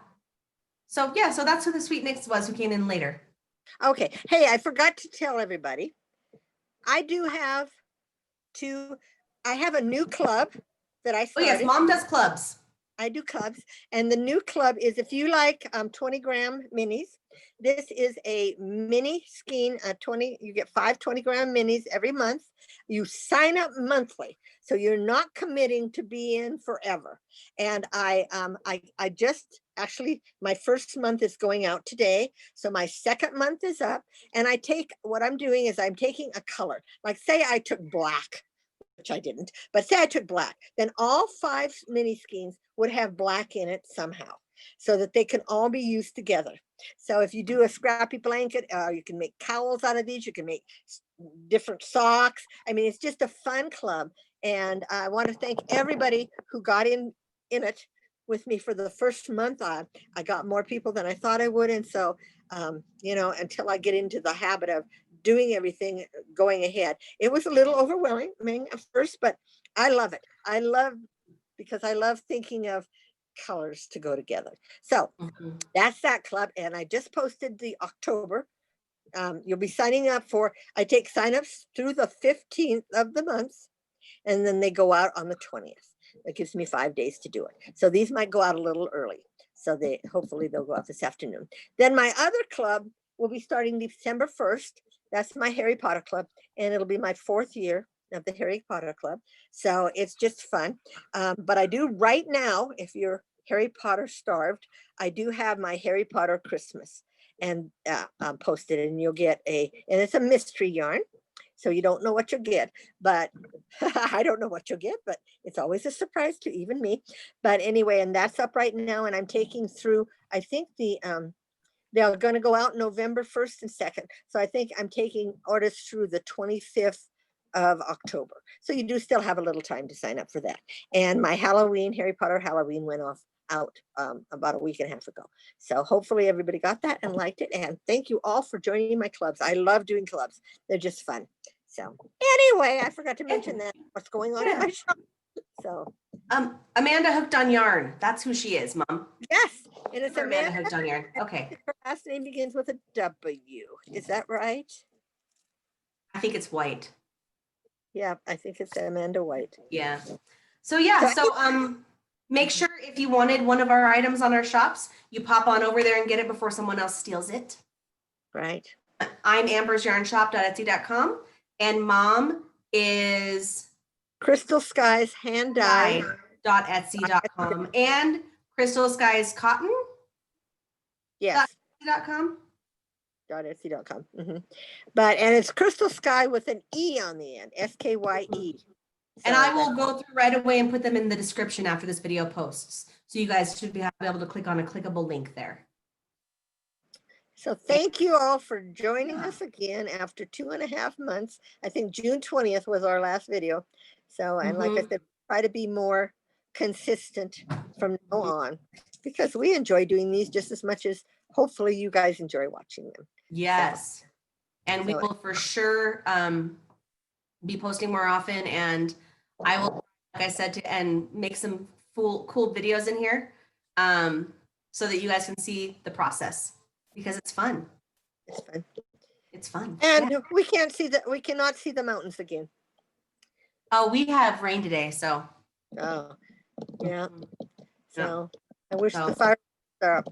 So yeah, so that's who the Sweet Mix was who came in later. okay. Hey, I forgot to tell everybody. I have a new club that I Oh yes, started. Mom does clubs. I do clubs, and the new club is if you like 20-gram minis. This is a mini skein, 20. You get 5 20-gram minis every month. You sign up monthly, so you're not committing to be in forever. And I just actually my first month is going out today, so my second month is up. And what I'm doing is I'm taking a color. Like say I took black, which I didn't, but say I took black, then all 5 mini skeins would have black in it somehow so that they can all be used together. So if you do a scrappy blanket, you can make cowls out of these, you can make different socks. I mean, it's just a fun club. And I want to thank everybody who got in it with me for the first month. I got more people than I thought I would. And so, until I get into the habit of doing everything going ahead, it was a little overwhelming at first, but I love it. Because I love thinking of colors to go together. So that's that club. And I just posted the October. You'll be signing up I take signups through the 15th of the month, and then they go out on the 20th. That gives me 5 days to do it. So these might go out a little early. So hopefully they'll go out this afternoon. Then my other club will be starting December 1st. That's my Harry Potter club. And it'll be my 4th year of the Harry Potter club. So it's just fun. But I do right now, if you're Harry Potter starved, I do have my Harry Potter Christmas and posted, and you'll get and it's a mystery yarn. So you don't know what you'll get, but I don't know what you'll get, but it's always a surprise to even me. But anyway, and that's up right now. And I'm taking through, I think they're going to go out November 1st and 2nd. So I think I'm taking orders through the 25th of October. So you do still have a little time to sign up for that. And my Harry Potter Halloween went out about a week and a half ago. So hopefully everybody got that and liked it. And thank you all for joining my clubs. I love doing clubs. They're just fun. So anyway, I forgot to mention that what's going on at my shop. So Amanda Hooked on Yarn. That's who she is, Mom. yes, and it's Amanda Hooked on Yarn. Okay. Her last name begins with a W. Is that right? I think it's White. Yeah, I think it's Amanda White. Yeah. So yeah, so make sure if you wanted one of our items on our shops, you pop on over there and get it before someone else steals it. Right. I'm ambersyarnshop.etsy.com, and Mom is Crystal Skies hand dyed .etsy.com and Crystal Skies Cotton. Yes. .etsy.com. .etsy.com. And it's Crystal Sky with an E on the end, SKYE. And I will go through right away and put them in the description after this video posts. So you guys should be able to click on a clickable link there. So thank you all for joining us again after 2.5 months. I think June 20th was our last video. So, and like I said, try to be more consistent from now on, because we enjoy doing these just as much as hopefully you guys enjoy watching them. Yes. So, and we will for sure be posting more often, and I will, like I said, make some cool videos in here so that you guys can see the process, because it's fun. It's fun. It's fun. And we cannot see the mountains again. Oh, we have rain today, so. Oh, yeah. So I wish the fire was up.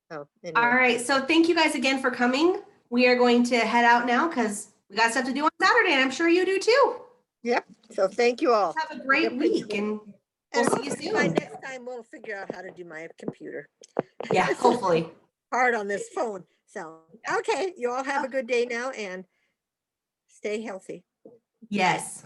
Oh, anyway. All right. So thank you guys again for coming. We are going to head out now because we got stuff to do on Saturday, and I'm sure you do too. Yep. So thank you all. Have a great week, and we'll see you soon. Next time we'll figure out how to do my computer. Yeah, hopefully. hard on this phone. So, okay, you all have a good day now and stay healthy. Yes.